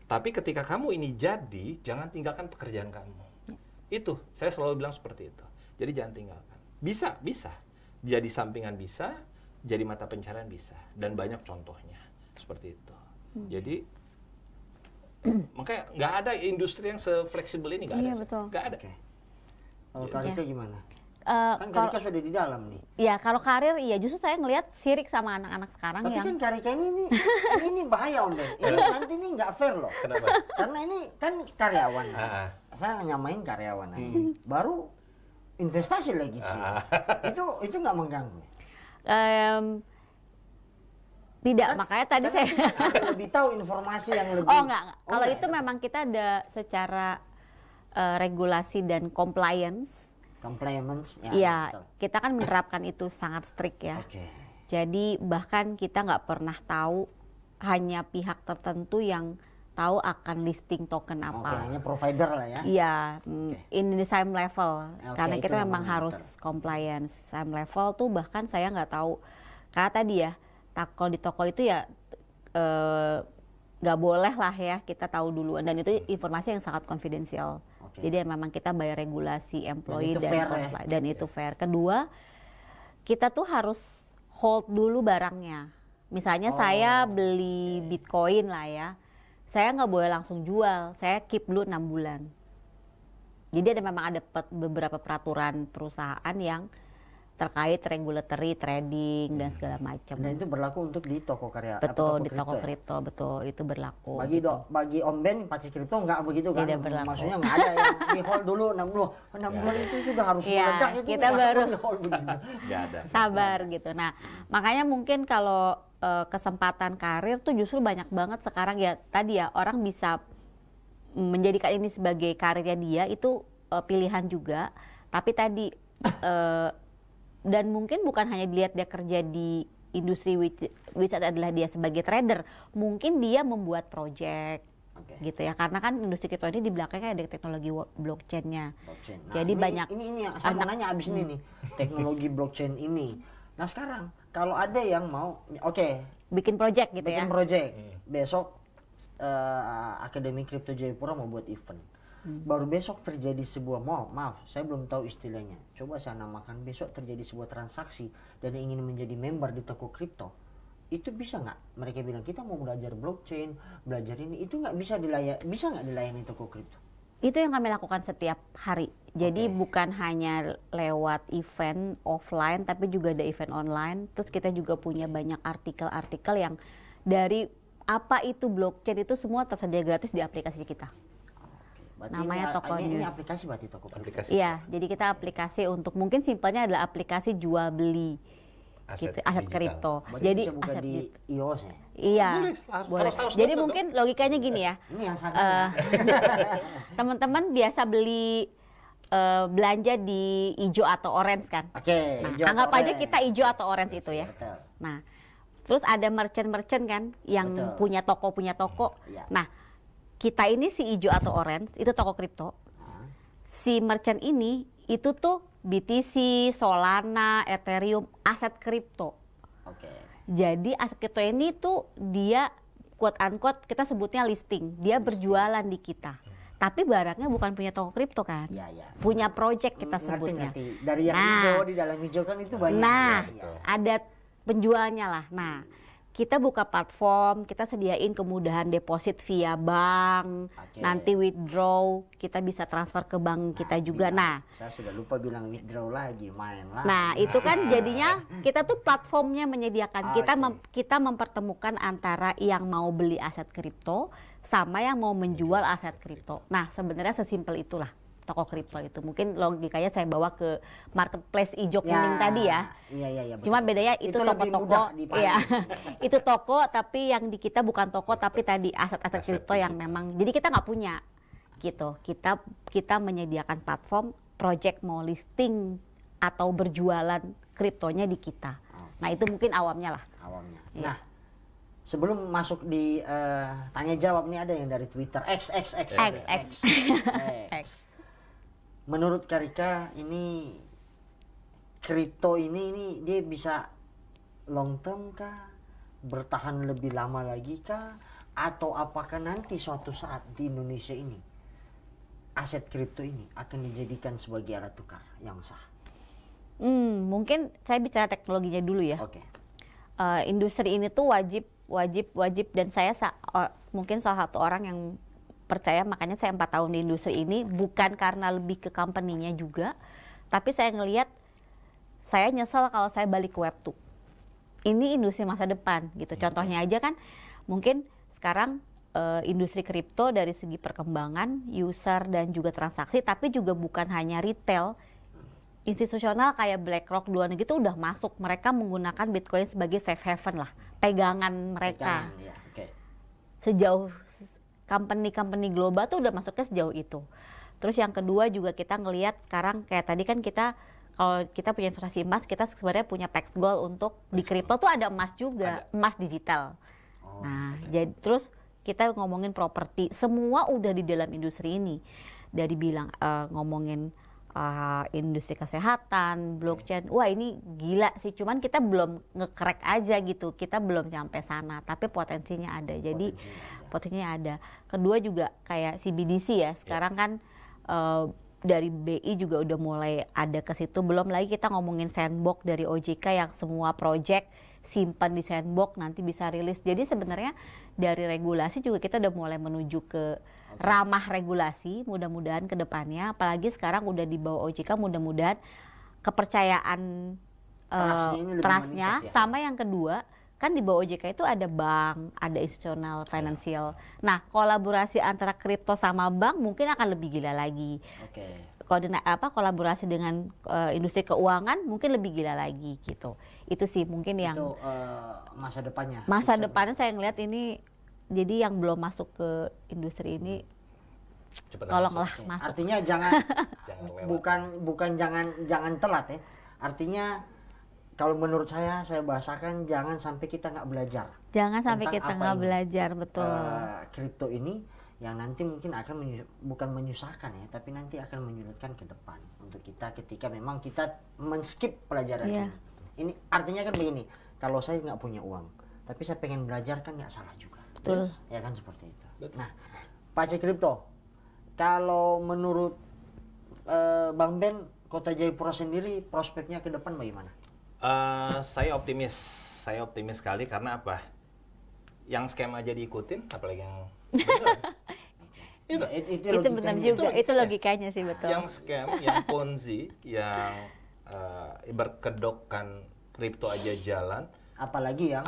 Tapi ketika kamu ini jadi, jangan tinggalkan pekerjaan kamu. Itu, saya selalu bilang seperti itu. Jadi jangan tinggalkan. Bisa. Jadi sampingan bisa, jadi mata pencarian bisa. Dan banyak contohnya. Seperti itu. Jadi, makanya nggak ada industri yang se-fleksibel ini, nggak ada. Betul. Nggak ada. Kalau Karika gimana? Kan Karika sudah di dalam nih. Ya kalau karir, iya justru saya ngelihat sirik sama anak-anak sekarang. Tapi yang kan Karika ini bahaya Om Ben. Ini nanti ini nggak fair loh. Kenapa? Karena ini kan karyawan. Saya nyamain karyawan aja. Baru investasi lagi. Itu nggak mengganggu. Tidak, Kan, makanya tadi saya lebih tahu informasi yang lebih. enggak. Kalau itu memang kita ada secara regulasi dan compliance. Compliance, Iya, kita kan menerapkan itu sangat strict ya. Jadi bahkan kita nggak pernah tahu, hanya pihak tertentu yang tahu akan listing token apa. Hanya provider lah ya. Iya, in the same level. Karena kita memang harus compliance. Same level tuh bahkan saya nggak tahu. Karena tadi ya, kalau di toko itu ya nggak boleh lah ya kita tahu duluan. Dan itu informasi yang sangat konfidensial. Jadi memang kita bayar regulasi employee dan itu fair. Kedua, kita tuh harus hold dulu barangnya. Misalnya saya beli Bitcoin lah ya, saya nggak boleh langsung jual, saya keep dulu 6 bulan. Jadi memang ada beberapa peraturan perusahaan yang terkait regulatory trading dan segala macam. Dan itu berlaku untuk di toko karya. Betul, di toko kripto, betul itu berlaku. Bagi Om Ben pakai kripto nggak begitu kan? Tidak berlaku. Maksudnya nggak ada yang di hold dulu 6 bulan itu sudah harus meledak itu. Kita baru nggak ada. Sabar gitu. Nah, makanya mungkin kalau kesempatan karir tuh justru banyak banget sekarang ya. Tadi ya orang bisa menjadikan ini sebagai karirnya dia itu pilihan juga. Tapi tadi dan mungkin bukan hanya dilihat dia kerja di industri which adalah dia sebagai trader, mungkin dia membuat project gitu ya, karena kan industri kripto ini di belakangnya ada teknologi blockchain-nya. Nah, jadi banyak ini yang saya mau nanya abis ini nih, teknologi blockchain ini. Nah sekarang kalau ada yang mau bikin project gitu bikin project, besok Akademi Kripto Jayapura mau buat event. Baru besok terjadi sebuah maaf saya belum tahu istilahnya, coba saya namakan besok terjadi sebuah transaksi dan ingin menjadi member di toko kripto, itu bisa nggak mereka bilang kita mau belajar blockchain, belajar ini, itu nggak bisa dilayani toko kripto? Itu yang kami lakukan setiap hari. Jadi bukan hanya lewat event offline tapi juga ada event online. Terus kita juga punya banyak artikel-artikel yang dari apa itu blockchain itu semua tersedia gratis di aplikasi kita. Berarti namanya Toko News. Ini aplikasi berarti toko aplikasi. Iya, jadi kita aplikasi untuk mungkin simpelnya adalah aplikasi jual beli aset kripto. Jadi bisa buka aset di iOS ya? Iya, boleh. Jadi dong. mungkin logikanya gini ya. Ini yang teman-teman biasa beli belanja di hijau atau orange kan? Nah, anggap aja kita hijau atau orange itu ya. Betul. Nah, terus ada merchant kan yang punya toko. Nah, kita ini si hijau atau orange itu toko kripto. Si merchant ini itu tuh BTC, Solana, Ethereum, aset kripto. Jadi aset kripto ini tuh dia quote unquote kita sebutnya listing. Dia berjualan di kita. Tapi barangnya bukan punya toko kripto kan? Punya project kita sebutnya. Ngerti. Dari yang hijau, di dalam hijau kan itu banyak. Nah, ada penjualnya lah. Nah, kita buka platform, kita sediain kemudahan deposit via bank, nanti withdraw, kita bisa transfer ke bank kita juga. Nah, saya sudah lupa bilang withdraw lagi, main lah. Nah, itu kan jadinya kita tuh platformnya menyediakan, kita mempertemukan antara yang mau beli aset kripto sama yang mau menjual aset kripto. Nah, sebenarnya sesimpel itulah toko kripto itu. Mungkin logikanya saya bawa ke marketplace ijo kuning tadi ya. Iya. Cuma bedanya itu toko-toko. Iya. Itu toko tapi yang di kita bukan toko tapi tadi aset-aset kripto yang memang jadi kita nggak punya gitu. Kita menyediakan platform project mau listing atau berjualan kriptonya di kita. Nah, itu mungkin awamnya lah. Awamnya. Nah, sebelum masuk di tanya jawab nih ada yang dari Twitter X. Menurut Karika ini kripto ini dia bisa long term kah? Bertahan lebih lama lagi kah? Atau apakah nanti suatu saat di Indonesia ini aset kripto ini akan dijadikan sebagai alat tukar yang sah? Mungkin saya bicara teknologinya dulu ya. Oke. Industri ini tuh wajib dan saya mungkin salah satu orang yang percaya, makanya saya 4 tahun di industri ini bukan karena lebih ke company-nya juga, tapi saya ngelihat saya nyesel kalau saya balik ke Web 2. Ini industri masa depan gitu. Contohnya aja kan mungkin sekarang industri kripto dari segi perkembangan user dan juga transaksi, tapi juga bukan hanya retail. Institusional kayak BlackRock luar negeri itu udah masuk, mereka menggunakan Bitcoin sebagai safe haven lah, pegangan mereka. Sejauh company global tuh udah masuknya sejauh itu. Terus yang kedua juga kita ngelihat sekarang kayak tadi kan kita kalau kita punya investasi emas, kita sebenarnya punya Pax Gold untuk di kripto tuh ada emas juga, emas digital. Nah, jadi terus kita ngomongin properti, semua udah di dalam industri ini. Dari bilang ngomongin industri kesehatan, blockchain, wah ini gila sih. Cuman kita belum nge-crack aja gitu, kita belum sampai sana. Tapi potensinya ada. Jadi potensinya ada. Kedua juga kayak CBDC ya. Sekarang kan dari BI juga udah mulai ada ke situ. Belum lagi kita ngomongin sandbox dari OJK yang semua project simpan di sandbox nanti bisa rilis. Jadi sebenarnya dari regulasi juga kita udah mulai menuju ke ramah regulasi, mudah-mudahan ke depannya. Apalagi sekarang udah di bawah OJK, mudah-mudahan kepercayaan trustnya ya. Sama yang kedua, kan di bawah OJK itu ada bank, ada institutional financial. Nah, kolaborasi antara kripto sama bank mungkin akan lebih gila lagi. Kolaborasi dengan industri keuangan mungkin lebih gila lagi gitu. Itu sih mungkin yang masa depannya. Masa depannya saya ngelihat ini, jadi yang belum masuk ke industri ini tolonglah masuk. Artinya jangan bukan jangan telat ya. Artinya kalau menurut saya bahasakan jangan sampai kita nggak belajar. Jangan sampai kita nggak belajar, betul. Kripto ini yang nanti mungkin akan bukan menyusahkan ya, tapi nanti akan menyulitkan ke depan untuk kita ketika memang kita men-skip pelajaran ini. Ini artinya kan begini, kalau saya nggak punya uang, tapi saya pengen belajar kan nggak salah juga. Betul. Ya kan seperti itu. Betul. Nah, Pak Cek Kripto, kalau menurut Bang Ben, Kota Jayapura sendiri prospeknya ke depan bagaimana? Saya optimis sekali karena apa? Yang scam aja diikutin, apalagi yang itu benar juga, itu logikanya sih, betul. Yang scam, yang ponzi, yang berkedokkan kripto aja jalan. Apalagi yang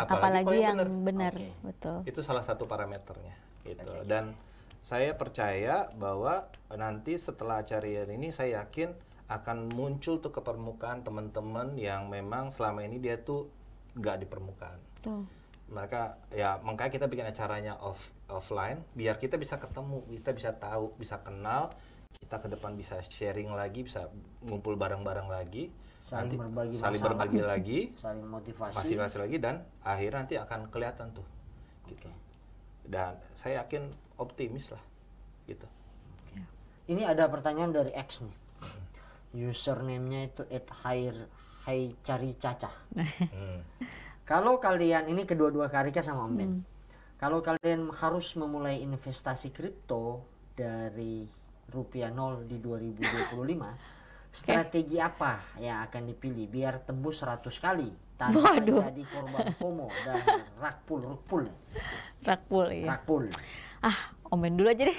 benar. Betul. Itu salah satu parameternya gitu. Dan saya percaya bahwa nanti setelah acara ini saya yakin akan muncul tuh ke permukaan teman-teman yang memang selama ini dia tuh nggak di permukaan. Mereka ya makanya kita bikin acaranya offline biar kita bisa ketemu, kita bisa tahu, bisa kenal, kita ke depan bisa sharing lagi, bisa ngumpul bareng-bareng lagi. Saling berbagi lagi, saling motivasi lagi, dan akhirnya nanti akan kelihatan tuh gitu. Dan saya yakin optimis lah gitu. Ini ada pertanyaan dari X nih. Username-nya itu @hai_cari_caca. Kalau kalian, ini kedua-dua Karika sama Om Ben, kalau kalian harus memulai investasi kripto dari rupiah 0 di 2025, Strategi apa yang akan dipilih biar tembus 100 kali tanpa jadi korban FOMO dan rug pull ya. Rug pull. Om Ben dulu aja deh.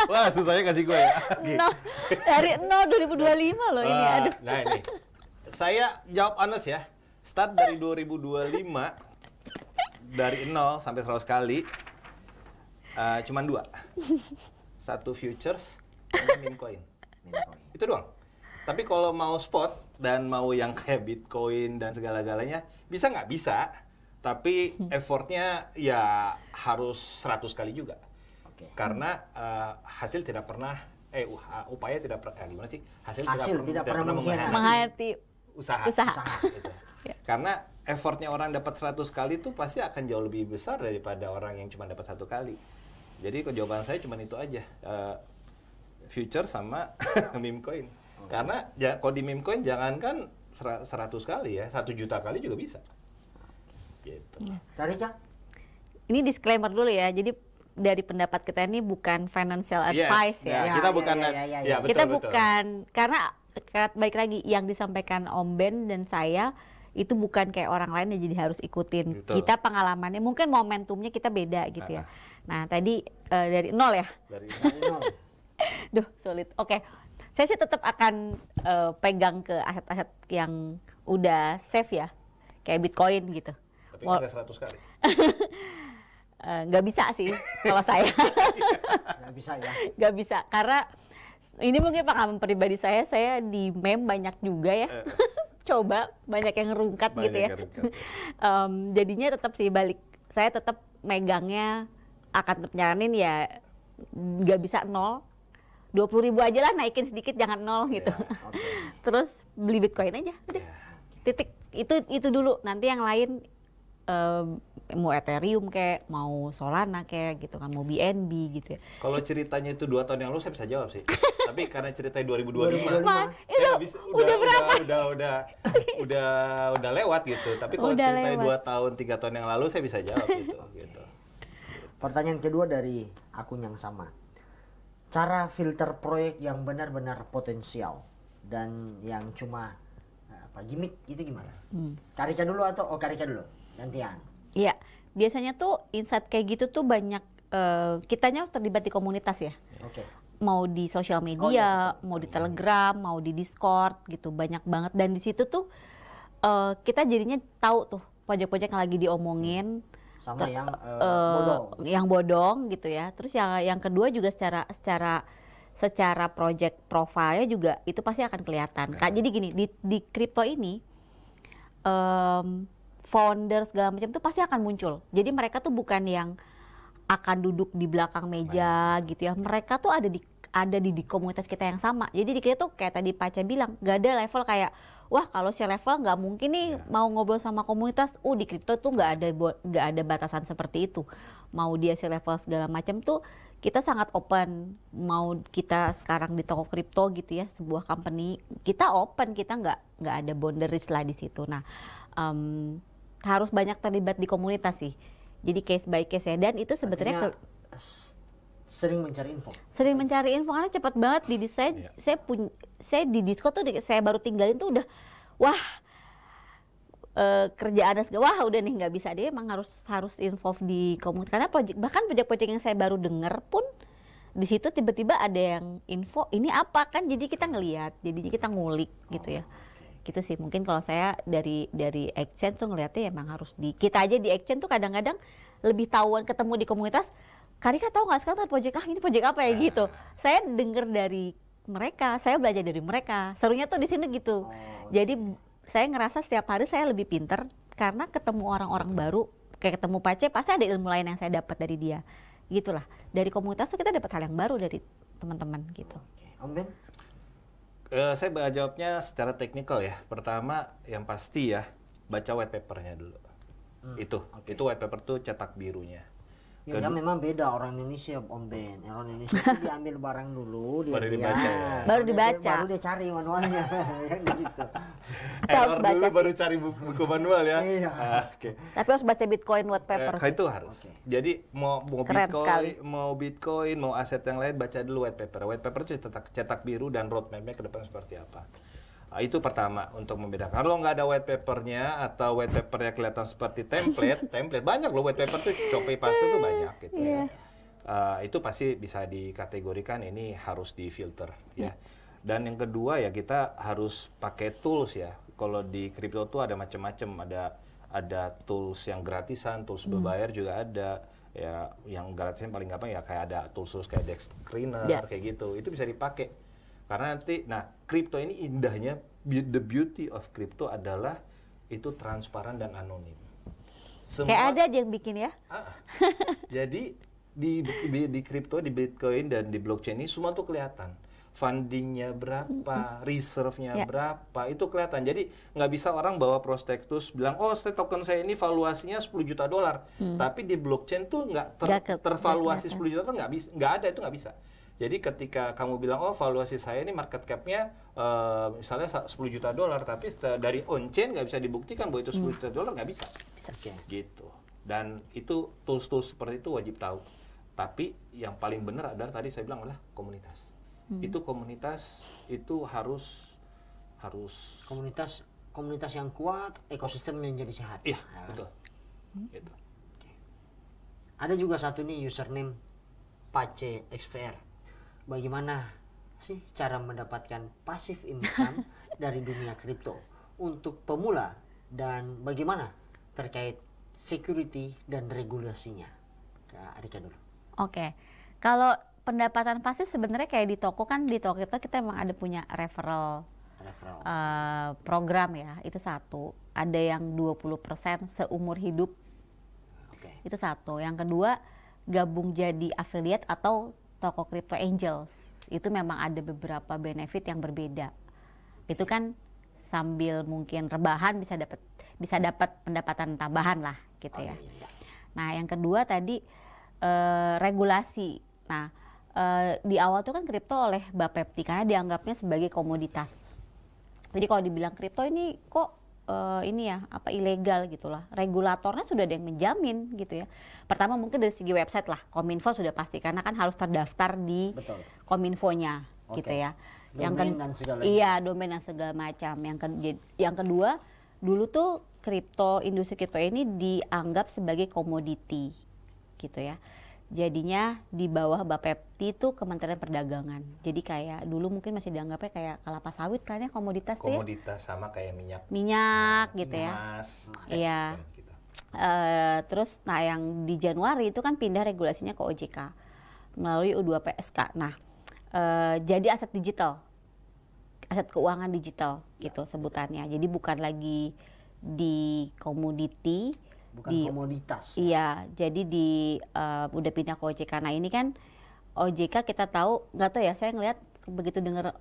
Wah, susahnya kasih gue ya. Dari 2025 loh ini. Aduh. Nah ini, saya jawab honest ya. Start dari 2025, dari 0 sampai 100 kali, cuman 2. Satu futures, sama meme coin. Itu doang. Tapi kalau mau spot dan mau yang kayak Bitcoin dan segala-galanya, bisa nggak? Bisa. Tapi effortnya ya harus 100 kali juga. Karena hasil tidak pernah, upaya tidak pernah, gimana sih? Hasil tidak pernah menghayati usaha. Gitu. Karena effortnya orang dapat 100 kali itu pasti akan jauh lebih besar daripada orang yang cuma dapat 1 kali. Jadi jawaban saya cuma itu aja. Future sama meme coin. Karena kalau di meme coin jangankan 100 kali ya, 1 juta kali juga bisa. Gitu. Karika? Ini disclaimer dulu ya. Jadi dari pendapat kita ini bukan financial advice ya. Kita bukan kita bukan, karena baik lagi yang disampaikan Om Ben dan saya itu bukan kayak orang lain yang jadi harus ikutin. Betul. Kita pengalamannya mungkin momentumnya kita beda gitu ya. Nah, tadi dari 0 ya. Dari 0. Duh, sulit. Oke. Saya sih tetap akan pegang ke aset-aset yang udah safe ya. Kayak Bitcoin gitu. Tapi nggak 100 kali. Nggak bisa sih kalau saya. Nggak bisa ya. Nggak bisa, karena ini mungkin pengalaman pribadi saya di meme banyak juga ya. Coba banyak yang ngerungkat gitu ya. Jadinya tetap sih saya tetap megangnya akan tetap nyaranin ya nggak bisa 0. 20.000 aja lah, naikin sedikit, jangan 0 gitu. Terus beli Bitcoin aja, udah. Titik. Itu dulu. Nanti yang lain mau Ethereum kayak, mau Solana kayak gitu kan, mau BNB gitu ya. Kalau ceritanya itu 2 tahun yang lalu saya bisa jawab sih. Tapi karena ceritanya 2025. Itu udah berapa? Udah lewat gitu. Tapi kalau ceritanya 2 tahun, 3 tahun yang lalu saya bisa jawab gitu. Pertanyaan kedua dari akun yang sama. Cara filter proyek yang benar-benar potensial dan yang cuma gimmick itu gimana? Karika dulu atau Karika dulu? Gantian. Iya, biasanya tuh insight kayak gitu tuh banyak kitanya terlibat di komunitas ya. Mau di sosial media, mau di Telegram, mau di Discord gitu, banyak banget. Dan di situ tuh kita jadinya tahu tuh project-project yang lagi diomongin. Sama yang bodong gitu ya. Terus yang kedua juga secara project profile juga itu pasti akan kelihatan. Jadi gini, di kripto ini founder segala macam itu pasti akan muncul. Jadi mereka tuh bukan yang akan duduk di belakang meja gitu ya. Mereka tuh ada di komunitas kita yang sama. Jadi di kita tuh kayak tadi Paca bilang, gak ada level kayak wah kalau si level nggak mungkin nih mau ngobrol sama komunitas. Di kripto tuh nggak ada batasan seperti itu. Mau dia si level segala macam tuh kita sangat open. Mau kita sekarang di toko kripto gitu ya, sebuah company, kita open, kita nggak ada boundaries lah di situ. Nah harus banyak terlibat di komunitas sih. Jadi case by case ya, dan itu sebetulnya sering mencari info karena cepat banget di saya di Discord tuh saya baru tinggalin tuh udah kerjaan udah nih nggak bisa deh, emang harus involve di komunitas karena project yang saya baru denger pun di situ tiba-tiba ada yang info ini apa kan, jadi kita ngelihat, jadinya kita ngulik gitu ya. Gitu sih mungkin kalau saya dari exchange tuh ngelihatnya emang harus kita aja di exchange tuh kadang-kadang lebih tahuan ketemu di komunitas. Karika tahu nggak sekarang project ini project apa ya gitu. Saya dengar dari mereka, saya belajar dari mereka. Serunya tuh di sini gitu. Jadi saya ngerasa setiap hari saya lebih pinter karena ketemu orang-orang baru. Kayak ketemu Pace pasti ada ilmu lain yang saya dapat dari dia. Gitulah. Dari komunitas tuh kita dapat hal yang baru dari teman-teman gitu. Om Ben? Saya jawabnya secara teknikal ya. Pertama yang pasti ya baca white papernya dulu. Itu white paper tuh cetak birunya. Ya, kan memang beda orang Indonesia, Om Ben. Orang Indonesia itu diambil barang dulu, dia Baru dibaca ya? Baru dibaca. Baru dia cari manualnya, kan gitu. Harus baca dulu sih. baru cari buku manual ya. Iya. Oke. Tapi harus baca Bitcoin white paper sih. Itu harus. Oke. Jadi mau Keren sekali. Bitcoin, mau aset yang lain baca dulu white paper. White paper itu cetak biru dan roadmap-nya ke depan seperti apa. Nah, itu pertama untuk membedakan. Kalau nggak ada white papernya atau white papernya kelihatan seperti template banyak loh white paper tuh copy paste itu banyak gitu ya. Itu pasti bisa dikategorikan ini harus difilter ya. Dan yang kedua ya kita harus pakai tools ya. Kalau di kripto tuh ada macam-macam, ada tools yang gratisan, tools berbayar juga ada. Ya, yang gratisan paling gampang ya kayak ada tools kayak Dex Screener kayak gitu. Itu bisa dipakai. Karena nanti, kripto ini indahnya, the beauty of crypto adalah itu transparan dan anonim. Kayak ada aja yang bikin ya. Jadi di kripto, di Bitcoin dan di blockchain ini semua tuh kelihatan. Fundingnya berapa, reserve-nya berapa, itu kelihatan. Jadi nggak bisa orang bawa prospektus bilang, oh token saya ini valuasinya 10 juta dolar. Tapi di blockchain tuh nggak tervaluasi 10 juta dolar, nggak ada, itu nggak bisa. Jadi ketika kamu bilang, oh valuasi saya ini market cap-nya misalnya 10 juta dolar, tapi dari on-chain nggak bisa dibuktikan bahwa itu 10 juta dolar, nggak bisa. Gitu. Dan itu tools-tools seperti itu wajib tahu. Tapi yang paling benar adalah tadi saya bilang adalah komunitas. Itu komunitas itu harus komunitas yang kuat, ekosistem yang jadi sehat. Iya, betul. Gitu. Ada juga satu nih username Pace XVR. Bagaimana sih cara mendapatkan passive income dari dunia kripto untuk pemula dan bagaimana terkait security dan regulasinya? Kak Arika dulu. Oke. Kalau pendapatan pasif sebenarnya kayak di toko kripto kita emang ada punya referral program ya, itu satu. Ada yang 20% seumur hidup. Itu satu. Yang kedua, gabung jadi affiliate atau toko crypto angels. Itu memang ada beberapa benefit yang berbeda. Itu kan sambil mungkin rebahan bisa dapat pendapatan tambahan lah gitu ya. Nah, yang kedua tadi regulasi. Nah, di awal tuh kan kripto oleh Bapepti karena dianggapnya sebagai komoditas. Jadi kalau dibilang kripto ini kok ilegal gitulah. Regulatornya sudah ada yang menjamin gitu ya. Pertama mungkin dari segi website lah, Kominfo sudah pasti karena kan harus terdaftar di Kominfonya gitu ya. Domain dan segala domain dan segala macam. Yang kedua, dulu tuh industri kripto ini dianggap sebagai komoditi gitu ya. Jadinya di bawah Bapepti itu Kementerian Perdagangan. Jadi kayak dulu mungkin masih dianggapnya kayak kelapa sawit kayaknya komoditas tuh ya. Komoditas sama kayak minyak gitu ya. Iya. Gitu. Terus yang di Januari itu kan pindah regulasinya ke OJK melalui U2PSK. Nah, jadi aset digital. Aset keuangan digital gitu sebutannya. Jadi bukan lagi di komoditi, komoditas. Iya, jadi udah pindah ke OJK. Nah ini kan OJK kita tahu, nggak tahu ya, saya ngelihat begitu dengar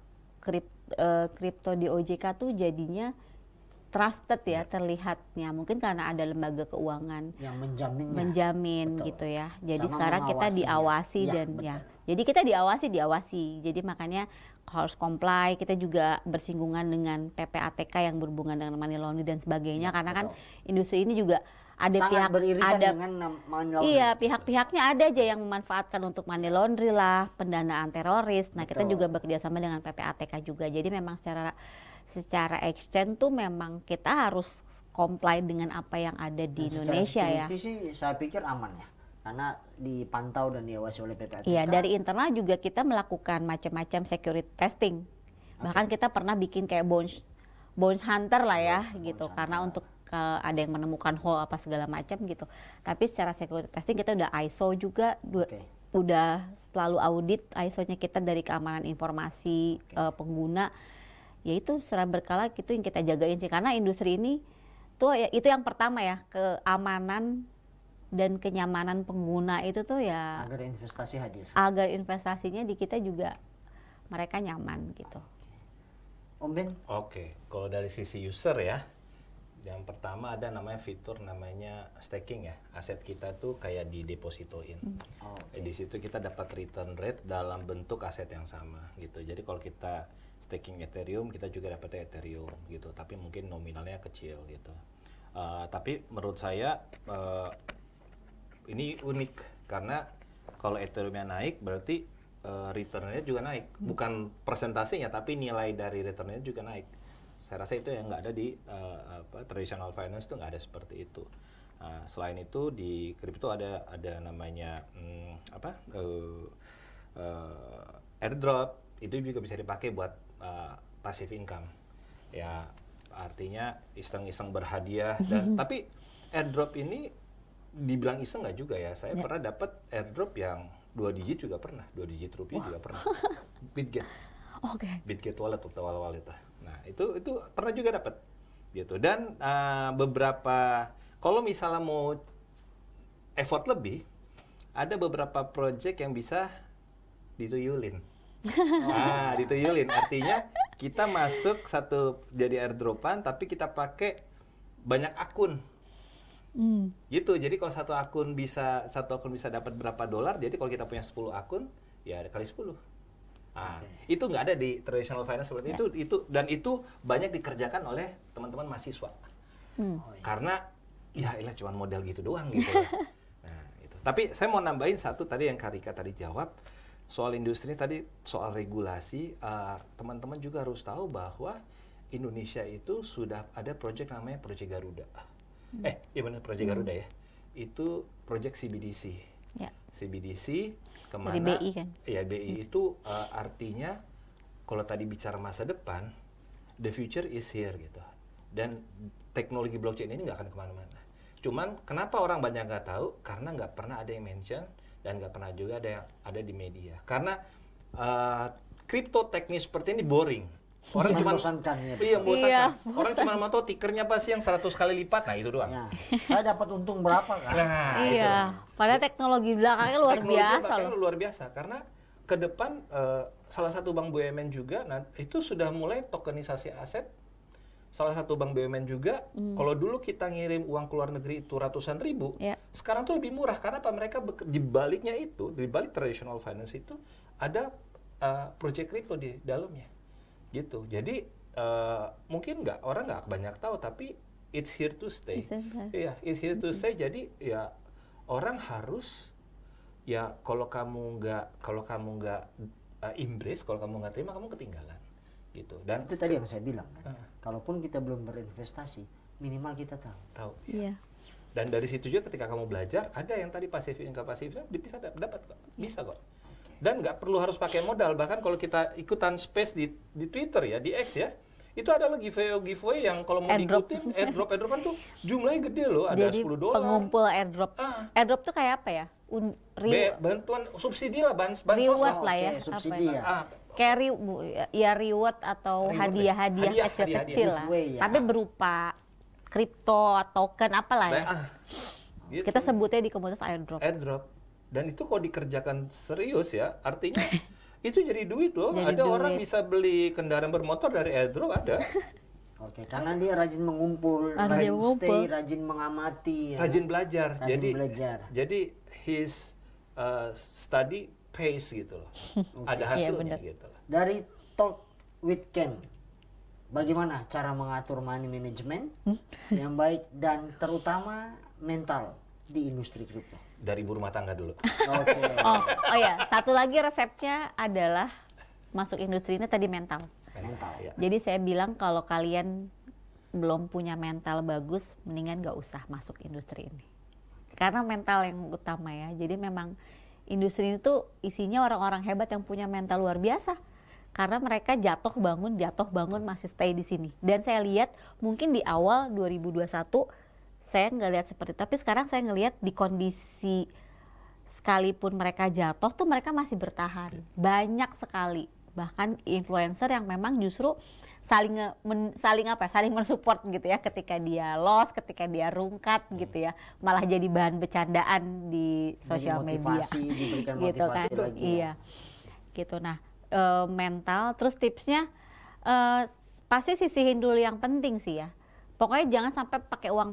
kripto di OJK tuh jadinya trusted ya terlihatnya. Mungkin karena ada lembaga keuangan yang menjamin gitu ya. Jadi sama sekarang kita diawasi jadi kita diawasi. Jadi makanya harus comply. Kita juga bersinggungan dengan PPATK yang berhubungan dengan money laundering dan sebagainya. Karena kan industri ini juga ada pihak-pihaknya ada aja yang memanfaatkan untuk money laundry lah, pendanaan teroris. Nah, kita juga bekerja sama dengan PPATK juga. Jadi memang secara exchange tuh memang kita harus comply dengan apa yang ada di Indonesia ya. Itu sih saya pikir aman ya. Karena dipantau dan diawasi oleh PPATK. Iya, dari internal juga kita melakukan macam-macam security testing. Bahkan kita pernah bikin kayak bounce hunter lah ya gitu. Karena untuk ada yang menemukan hole apa segala macam gitu. Tapi secara security testing kita udah ISO juga, udah selalu audit ISO-nya kita dari keamanan informasi pengguna. Ya itu secara berkala gitu yang kita jagain sih. Karena industri ini tuh ya, itu yang pertama ya, keamanan dan kenyamanan pengguna itu tuh ya. Agar investasi hadir. Agar investasinya di kita juga mereka nyaman gitu. Om Ben? Oke, kalau dari sisi user ya. Yang pertama ada namanya fitur namanya staking ya. Aset kita tuh kayak didepositoin. Di situ kita dapat return rate dalam bentuk aset yang sama gitu. Jadi kalau kita staking Ethereum, kita juga dapat Ethereum gitu. Tapi mungkin nominalnya kecil gitu. Tapi menurut saya ini unik karena kalau Ethereum-nya naik berarti return-nya juga naik. Bukan persentasenya tapi nilai dari return-nya juga naik. Saya rasa itu yang nggak ada di traditional finance, tuh nggak ada seperti itu. Selain itu di kripto ada namanya airdrop, itu juga bisa dipakai buat passive income. Ya artinya iseng-iseng berhadiah dan tapi airdrop ini dibilang iseng nggak juga ya. Saya pernah dapat airdrop yang 2 digit juga pernah, 2 digit rupiah juga pernah. Bitget. Bitget wallet atau wallet. Nah, itu pernah juga dapat gitu. Dan beberapa kalau misalnya mau effort lebih, ada beberapa project yang bisa dituyulin. Dituyulin artinya kita masuk jadi airdropan tapi kita pakai banyak akun. Gitu. Jadi kalau satu akun bisa dapat berapa dolar, jadi kalau kita punya 10 akun, ya kali 10. Itu nggak ada di traditional finance seperti itu dan itu banyak dikerjakan oleh teman-teman mahasiswa. Karena ya ilah cuma model gitu doang gitu. Nah, itu. Tapi saya mau nambahin satu tadi yang Karika tadi jawab soal industri tadi, soal regulasi. Teman-teman juga harus tahu bahwa Indonesia itu sudah ada proyek namanya Proyek Garuda. Iya benar Proyek Garuda ya. Itu proyek CBDC. CBDC kemana? Dari BI kan? Iya BI itu artinya kalau tadi bicara masa depan, the future is here gitu. Dan teknologi blockchain ini nggak akan kemana-mana. Cuman kenapa orang banyak nggak tahu? Karena nggak pernah ada yang mention dan nggak pernah juga ada di media. Karena kripto teknis seperti ini boring. Orang cuma membosankan. Orang cuma mau tahu tikernya apa sih yang 100 kali lipat. Nah, itu doang. Ya. Saya dapat untung berapa kan? Nah, iya. Padahal teknologi belakangnya luar biasa karena ke depan salah satu bank BUMN juga itu sudah mulai tokenisasi aset. Salah satu bank BUMN juga kalau dulu kita ngirim uang ke luar negeri itu ratusan ribu, sekarang tuh lebih murah karena apa? Mereka di baliknya itu, di balik traditional finance itu ada project crypto di dalamnya. Gitu. Jadi mungkin orang nggak banyak tahu tapi it's here to stay. Iya, it's here to stay. Jadi ya orang harus ya kalau kamu nggak embrace, kalau kamu nggak terima kamu ketinggalan. Gitu. Dan itu tadi yang saya bilang kan. Kalaupun kita belum berinvestasi, minimal kita tahu. Iya. Dan dari situ juga ketika kamu belajar ada yang tadi pasif income bisa dapat kok. Bisa kok. Dan nggak perlu harus pakai modal, bahkan kalau kita ikutan space di Twitter ya, di X ya, itu ada loh giveaway yang kalau mau diikutin airdropan tuh jumlahnya gede loh, ada $10. Pengumpul airdrop. Airdrop tuh kayak apa ya? Bantuan subsidi lah, reward lah ya. Subsidi ya. Kayak reward atau hadiah kecil-kecil lah. Ya. Tapi berupa kripto, token apalah ya. Gitu. Kita sebutnya di komunitas airdrop. Dan itu kalau dikerjakan serius ya, artinya itu jadi duit loh. Ada orang bisa beli kendaraan bermotor dari airdrop ada. Oke, karena dia rajin mengumpul, rajin stay, rajin mengamati, rajin belajar. Jadi his study pays gitu loh. Ada hasilnya gitu loh. Dari Talk with Ken, bagaimana cara mengatur money management yang baik dan terutama mental di industri kripto? Dari ibu rumah tangga dulu. Oh ya, satu lagi resepnya adalah masuk industri ini tadi mental. Ya. Jadi saya bilang kalau kalian belum punya mental bagus, mendingan gak usah masuk industri ini. Karena mental yang utama ya. Jadi memang industri ini tuh isinya orang-orang hebat yang punya mental luar biasa. Karena mereka jatuh bangun masih stay di sini. Dan saya lihat mungkin di awal 2021 saya nggak lihat seperti itu, tapi sekarang saya ngelihat di kondisi sekalipun mereka jatuh tuh mereka masih bertahan. Banyak sekali bahkan influencer yang memang justru saling mensupport gitu ya ketika dia loss, ketika dia rungkat gitu ya, malah jadi bahan bercandaan di sosial media gitu kan. Iya gitu. Nah mental terus tipsnya pasti sisihin dulu yang penting sih ya. Pokoknya jangan sampai pakai uang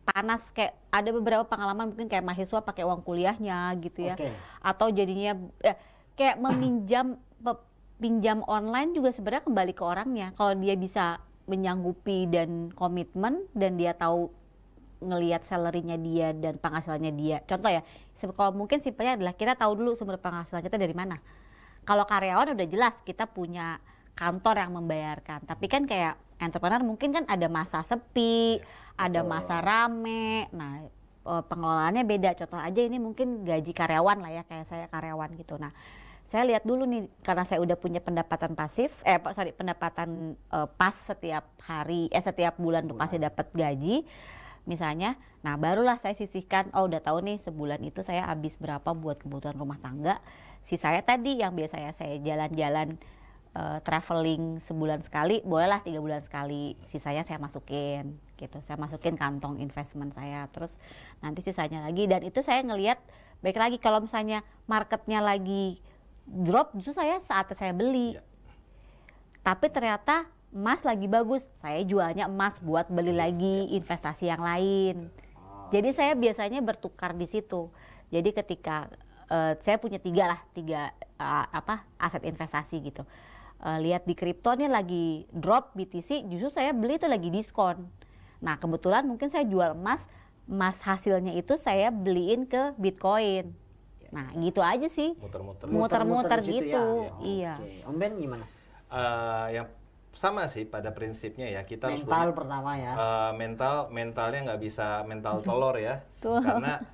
panas, kayak ada beberapa pengalaman mungkin kayak mahasiswa pakai uang kuliahnya gitu ya. Atau jadinya kayak pinjam online juga sebenarnya kembali ke orangnya. Kalau dia bisa menyanggupi dan komitmen dan dia tahu ngelihat salary-nya dia dan penghasilannya dia. Contoh ya, kalau mungkin simpelnya adalah kita tahu dulu sumber penghasilan kita dari mana. Kalau karyawan udah jelas kita punya kantor yang membayarkan. Tapi kan kayak entrepreneur mungkin kan ada masa sepi, ada masa rame. Nah, pengelolaannya beda. Contoh aja ini mungkin gaji karyawan lah ya, kayak saya karyawan gitu. Nah, saya lihat dulu nih, karena saya udah punya pendapatan pasif, pendapatan pas setiap hari, setiap bulan tuh pasti dapat gaji. Misalnya, nah barulah saya sisihkan, oh udah tahu nih sebulan itu saya habis berapa buat kebutuhan rumah tangga. Sisanya tadi yang biasanya saya jalan-jalan traveling sebulan sekali, bolehlah 3 bulan sekali. Sisanya saya masukin gitu, saya masukin kantong investment saya. Terus nanti sisanya lagi, dan itu saya ngelihat baik lagi kalau misalnya marketnya lagi drop, justru saatnya saya beli. Tapi ternyata emas lagi bagus, saya jualnya emas buat beli lagi investasi yang lain. Jadi saya biasanya bertukar di situ. Jadi ketika saya punya tiga aset investasi gitu. Lihat di kripto nih lagi drop BTC, justru saya beli itu lagi diskon. Nah kebetulan mungkin saya jual emas hasilnya itu saya beliin ke Bitcoin. Nah gitu aja sih. Muter-muter gitu. Ya. Iya. Om Ben gimana? Yang sama sih pada prinsipnya ya, kita mental harus punya, pertama ya. mentalnya nggak bisa mental telur ya. Karena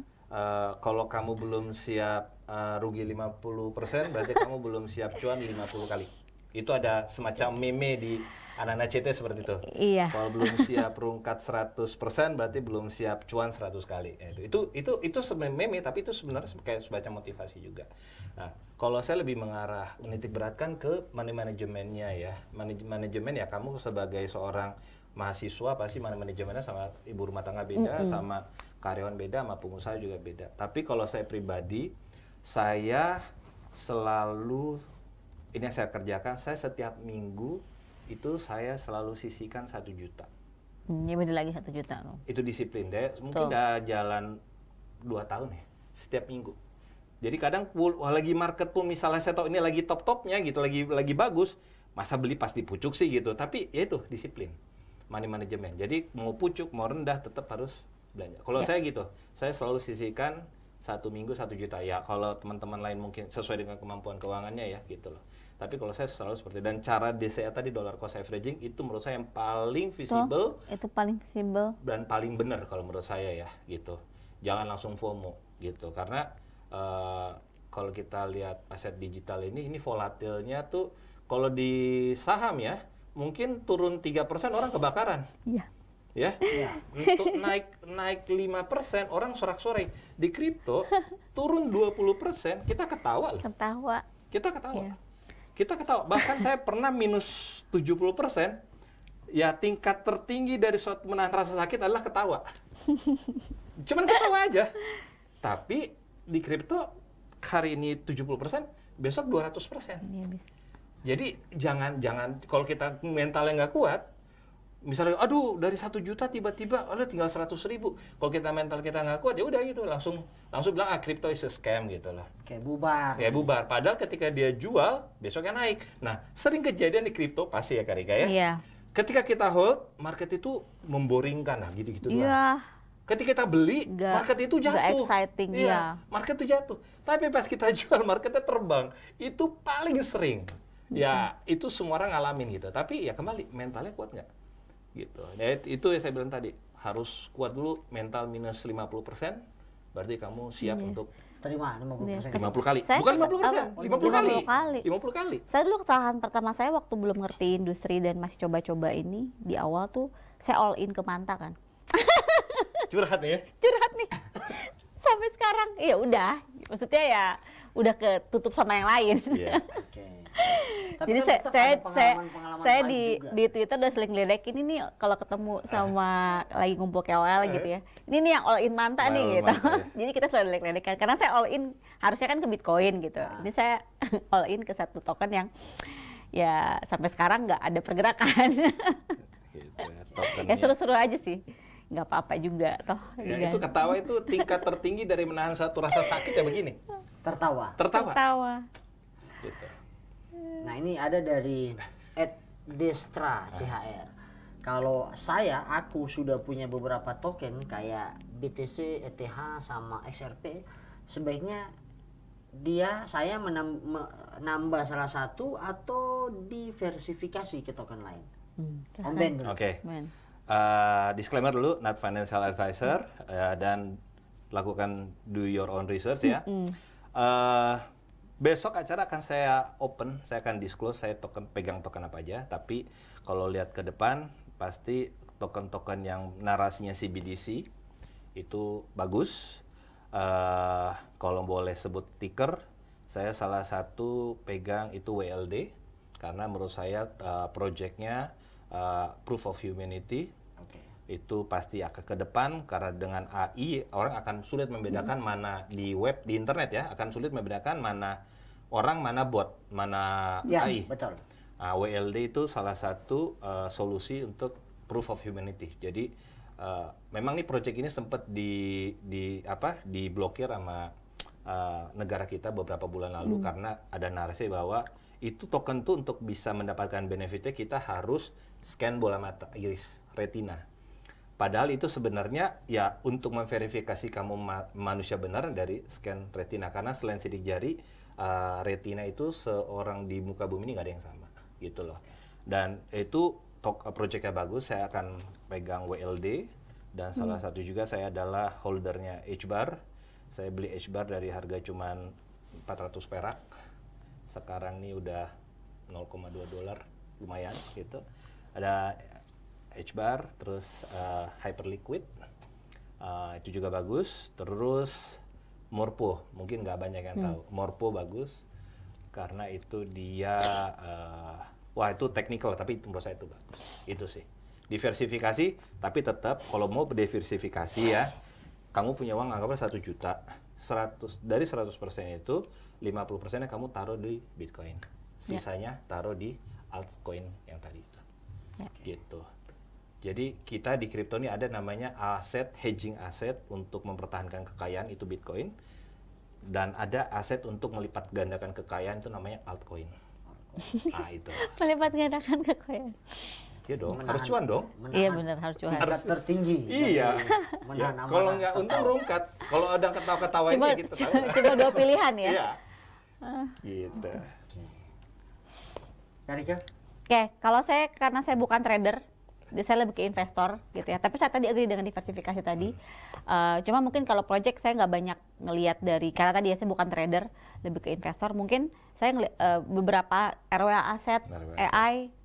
kalau kamu belum siap rugi 50%, berarti kamu belum siap cuan 50 kali. Itu ada semacam meme di anak-anak CT seperti itu. Iya. Kalau belum siap rungkat 100%, berarti belum siap cuan 100 kali. Itu sebenarnya meme, tapi itu sebenarnya kayak semacam motivasi juga. Nah, kalau saya lebih mengarah menitik beratkan ke money manajemennya ya. Manajemen ya, kamu sebagai seorang mahasiswa pasti money manajemennya sama ibu rumah tangga beda, sama karyawan beda, sama pengusaha juga beda. Tapi kalau saya pribadi, saya selalu, ini yang saya kerjakan, saya setiap minggu itu saya selalu sisihkan 1 juta. Ini beda lagi 1 juta loh. Itu disiplin deh, mungkin udah jalan 2 tahun ya, setiap minggu. Jadi kadang lagi market pun misalnya saya tahu ini lagi top-topnya gitu, lagi bagus, masa beli pasti pucuk sih gitu. Tapi ya itu disiplin, money management. Jadi mau pucuk mau rendah tetap harus belanja. Kalau saya gitu, saya selalu sisihkan 1 minggu 1 juta. Ya kalau teman-teman lain mungkin sesuai dengan kemampuan keuangannya ya gitu loh. Tapi kalau saya selalu seperti itu. Dan cara DCA tadi, dollar cost averaging, itu menurut saya yang paling visible. Itu paling visible. Dan paling benar kalau menurut saya ya gitu. Jangan langsung FOMO gitu. Karena kalau kita lihat aset digital ini volatilnya tuh, kalau di saham ya, mungkin turun 3% orang kebakaran. Iya. Ya, untuk naik 5% orang sorak-sorai. Di kripto turun 20%, kita ketawa loh. Kita ketawa. Iya. Kita ketawa. Bahkan saya pernah minus 70%. Ya tingkat tertinggi dari suatu menahan rasa sakit adalah ketawa. Cuman ketawa aja. Tapi di kripto hari ini 70%, besok 200%. Iya, bisa. Jadi jangan kalau kita mentalnya nggak kuat, misalnya aduh dari 1 juta tiba-tiba tinggal 100.000. Kalau kita mental kita nggak kuat ya udah gitu, langsung bilang kripto is a scam gitu lah. Kayak bubar. Ya bubar. Padahal ketika dia jual besoknya naik. Nah sering kejadian di kripto pasti ya Kak Rika ya. Iya. Ketika kita hold, market itu memboringkan lah gitu-gitu doang. Iya. Ketika kita beli, market itu jatuh. Nggak exciting, iya. Market itu jatuh. Tapi pas kita jual, marketnya terbang. Itu paling sering. Ya, itu semua orang ngalamin gitu. Tapi ya kembali, mentalnya kuat nggak? Gitu. Ya, itu yang saya bilang tadi. Harus kuat dulu, mental minus 50%. Berarti kamu siap untuk terima 50%. 50 kali. Saya Bukan 50%, 50 kali. 50 kali. Saya dulu kesalahan pertama saya waktu belum ngerti industri dan masih coba-coba ini, di awal tuh saya all in ke Manta kan. Curhat nih ya? Curhat nih. Sampai sekarang ya udah, maksudnya ya udah ketutup sama yang lain. Yeah. Okay. Jadi saya di Twitter udah sering ngeledekin ini kalau ketemu sama lagi ngumpul KOL gitu ya. Ini nih yang all in Manta nih gitu. Jadi kita selalu ledek-ledekan karena saya all in harusnya kan ke Bitcoin gitu. Ini saya all in ke satu token yang ya sampai sekarang nggak ada pergerakan. Gitu, Ya tokennya. seru-seru aja sih, nggak apa-apa juga toh. Ya, juga. itu ketawa itu tingkat tertinggi dari menahan satu rasa sakit ya begini. Tertawa. Tertawa. Gitu. Nah ini ada dari Destra CHR. Kalau aku sudah punya beberapa token kayak BTC, ETH sama XRP, sebaiknya saya menambah salah satu atau diversifikasi ke token lain. Om Ben dulu. Oke. Ben. Disclaimer dulu, not financial advisor dan lakukan do your own research ya. Besok acara akan saya open, saya akan disclose saya pegang token apa aja. Tapi kalau lihat ke depan pasti token-token yang narasinya CBDC itu bagus. Kalau boleh sebut ticker, saya salah satu pegang itu WLD karena menurut saya projectnya proof of humanity. Itu pasti akan ke depan karena dengan AI orang akan sulit membedakan mana di web, di internet ya, akan sulit membedakan mana orang, mana bot, mana Ya, AI. betul. WLD itu salah satu solusi untuk proof of humanity. Jadi memang nih project ini sempat diblokir sama negara kita beberapa bulan lalu karena ada narasi bahwa itu token tuh untuk bisa mendapatkan benefitnya kita harus scan bola mata iris retina. Padahal itu sebenarnya ya untuk memverifikasi kamu manusia benar dari scan retina karena selain sidik jari retina itu seorang di muka bumi ini nggak ada yang sama gitu loh. Dan itu projectnya bagus, saya akan pegang WLD dan salah satu juga saya adalah holdernya HBAR. Saya beli HBAR dari harga cuman 400 perak. Sekarang nih udah 0,2 dolar, lumayan gitu. Ada HBAR, terus Hyperliquid, itu juga bagus. Terus Morpho, mungkin nggak banyak yang tahu. Morpho bagus karena itu dia, wah itu technical, tapi menurut saya itu bagus. Itu sih. Diversifikasi, tapi tetap kalau mau diversifikasi ya, kamu punya uang anggaplah 1 juta. 100, dari 100% itu, 50%-nya kamu taruh di Bitcoin. Sisanya taruh di altcoin yang tadi itu. Gitu. Jadi kita di kripto ini ada namanya aset, hedging aset untuk mempertahankan kekayaan itu Bitcoin. Dan ada aset untuk melipat gandakan kekayaan itu namanya altcoin. Nah itu. Melipat gandakan kekayaan. Iya dong, harus cuan dong. Iya benar, harus cuan. Tingkat tertinggi. Iya. Ya, kalau nggak untung rungkat. Kalau ada ketawa-ketawain kayak gitu. Cuma 2 pilihan ya. Iya. Gitu. Karika? Oke, kalau karena saya bukan trader, saya lebih ke investor gitu ya. Tapi saya tadi agree dengan diversifikasi tadi. Cuma mungkin kalau project saya nggak banyak ngelihat karena tadi ya saya bukan trader, lebih ke investor. Mungkin saya beberapa RWA aset, AI,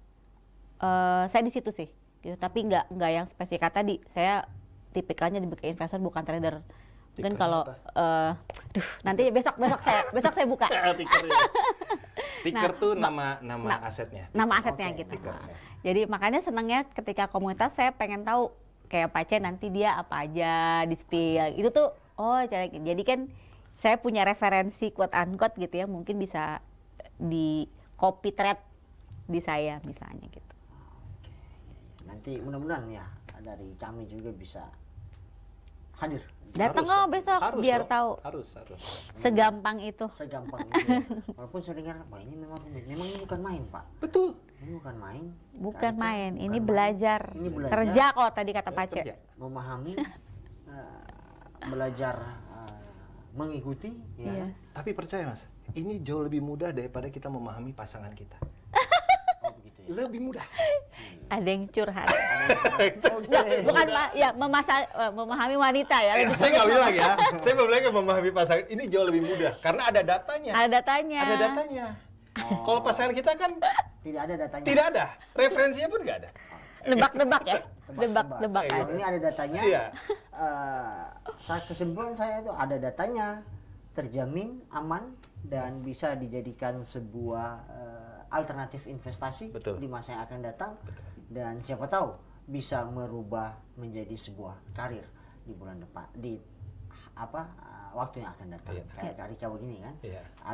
saya di situ sih. Gitu. Tapi nggak yang spesifik tadi. Saya tipikalnya lebih ke investor bukan trader. Mungkin kalau nanti besok saya buka. Ticker tuh nama asetnya. Nama asetnya gitu. Jadi makanya senangnya ketika komunitas saya pengen tahu kayak Pace nanti dia apa aja di spill. Itu tuh jadi kan saya punya referensi quote unquote gitu ya, mungkin bisa di copy thread di saya misalnya gitu. Nanti mudah-mudahan ya dari kami juga bisa hadir. Datang besok biar tahu. Harus. Segampang itu. Segampang itu. Walaupun saya dengar, wah ini memang ini bukan main, Pak. Betul. Ini bukan main. Bukan main, ini belajar. Ini belajar. Kerja kok tadi kata Pace. Memahami, belajar mengikuti. Ya. Tapi percaya Mas, ini jauh lebih mudah daripada kita memahami pasangan kita. Oh begitu ya. Lebih mudah. Ada yang curhat. Bukan memahami wanita ya. Saya nggak bilang ya. Saya belum bilang memahami pasangan. Ini jauh lebih mudah karena ada datanya. Ada datanya. Kalau pasangan kita kan tidak ada datanya. Tidak ada. Referensinya pun nggak ada. Nebak-nebak ya. Nebak-nebak. Kalau ini ada datanya. Iya. Kesimpulan saya itu ada datanya, terjamin, aman, dan bisa dijadikan sebuah alternatif investasi di masa yang akan datang. Dan siapa tahu bisa merubah menjadi sebuah karir di bulan depan, di waktu yang akan datang. Kayak Karika begini kan.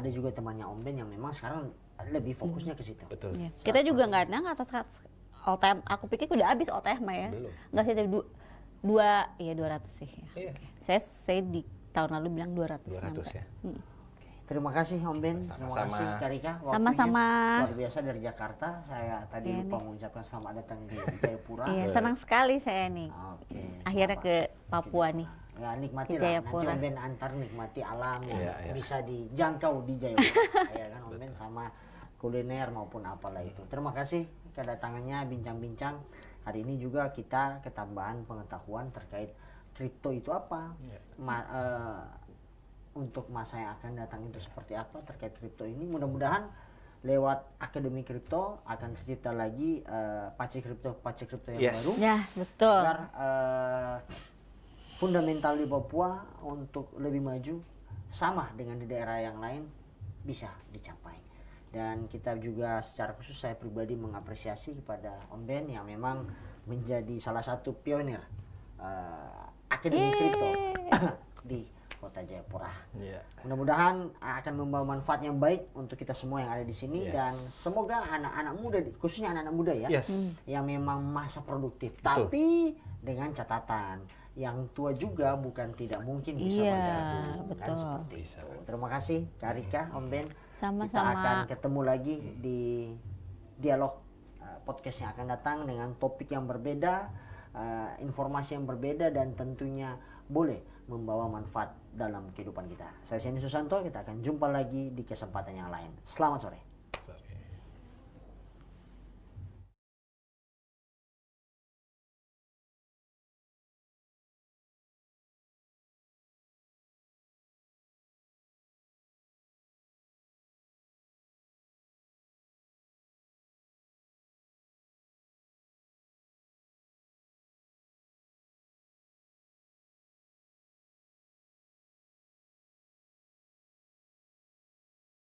Ada juga temannya Om Ben yang memang sekarang lebih fokusnya ke situ. Betul. Kita juga nggak all time. Aku pikir udah habis all time ya. Belum. Enggak sih, 200 sih. Ya. Iya. Saya di tahun lalu bilang 200 200 sampai. ya. Terima kasih Om Ben, terima Sama-sama. kasih Kak Rika. Waktunya Sama-sama. luar biasa dari Jakarta. Saya tadi Iya lupa nih. mengucapkan selamat datang di Jayapura. Iya, senang sekali saya nih. Oke. Akhirnya ke Papua nih. Ya nikmati Ke lah. Nanti Jayapura. Om Ben antar nikmati alam yang Iya, iya. bisa dijangkau di Jayapura. Ya kan Om Ben, sama kuliner maupun apalah itu. Terima kasih kedatangannya, bincang-bincang. Hari ini juga kita ketambahan pengetahuan terkait kripto itu apa. Iya. Untuk masa yang akan datang itu seperti apa terkait kripto ini. Mudah-mudahan lewat Akademi Kripto akan tercipta lagi pace kripto yang Yes. baru. Ya, betul. Agar fundamental di Papua untuk lebih maju sama dengan di daerah yang lain bisa dicapai. Dan kita juga secara khusus, saya pribadi mengapresiasi kepada Om Ben yang memang menjadi salah satu pionir Akademi Kripto di Kota Jayapura. Iya. Mudah-mudahan akan membawa manfaat yang baik untuk kita semua yang ada di sini. Yes. Dan semoga anak-anak muda, khususnya anak-anak muda ya, Yes. yang memang masa produktif, Betul. tapi dengan catatan yang tua juga bukan tidak mungkin bisa Iya, bersatu, kan betul. seperti Bisa. itu. Terima kasih Kak Rika, Om Ben. Sama-sama. Kita akan ketemu lagi di dialog podcast yang akan datang dengan topik yang berbeda, informasi yang berbeda, dan tentunya boleh membawa manfaat dalam kehidupan kita. Saya Sandy Susanto, kita akan jumpa lagi di kesempatan yang lain. Selamat sore.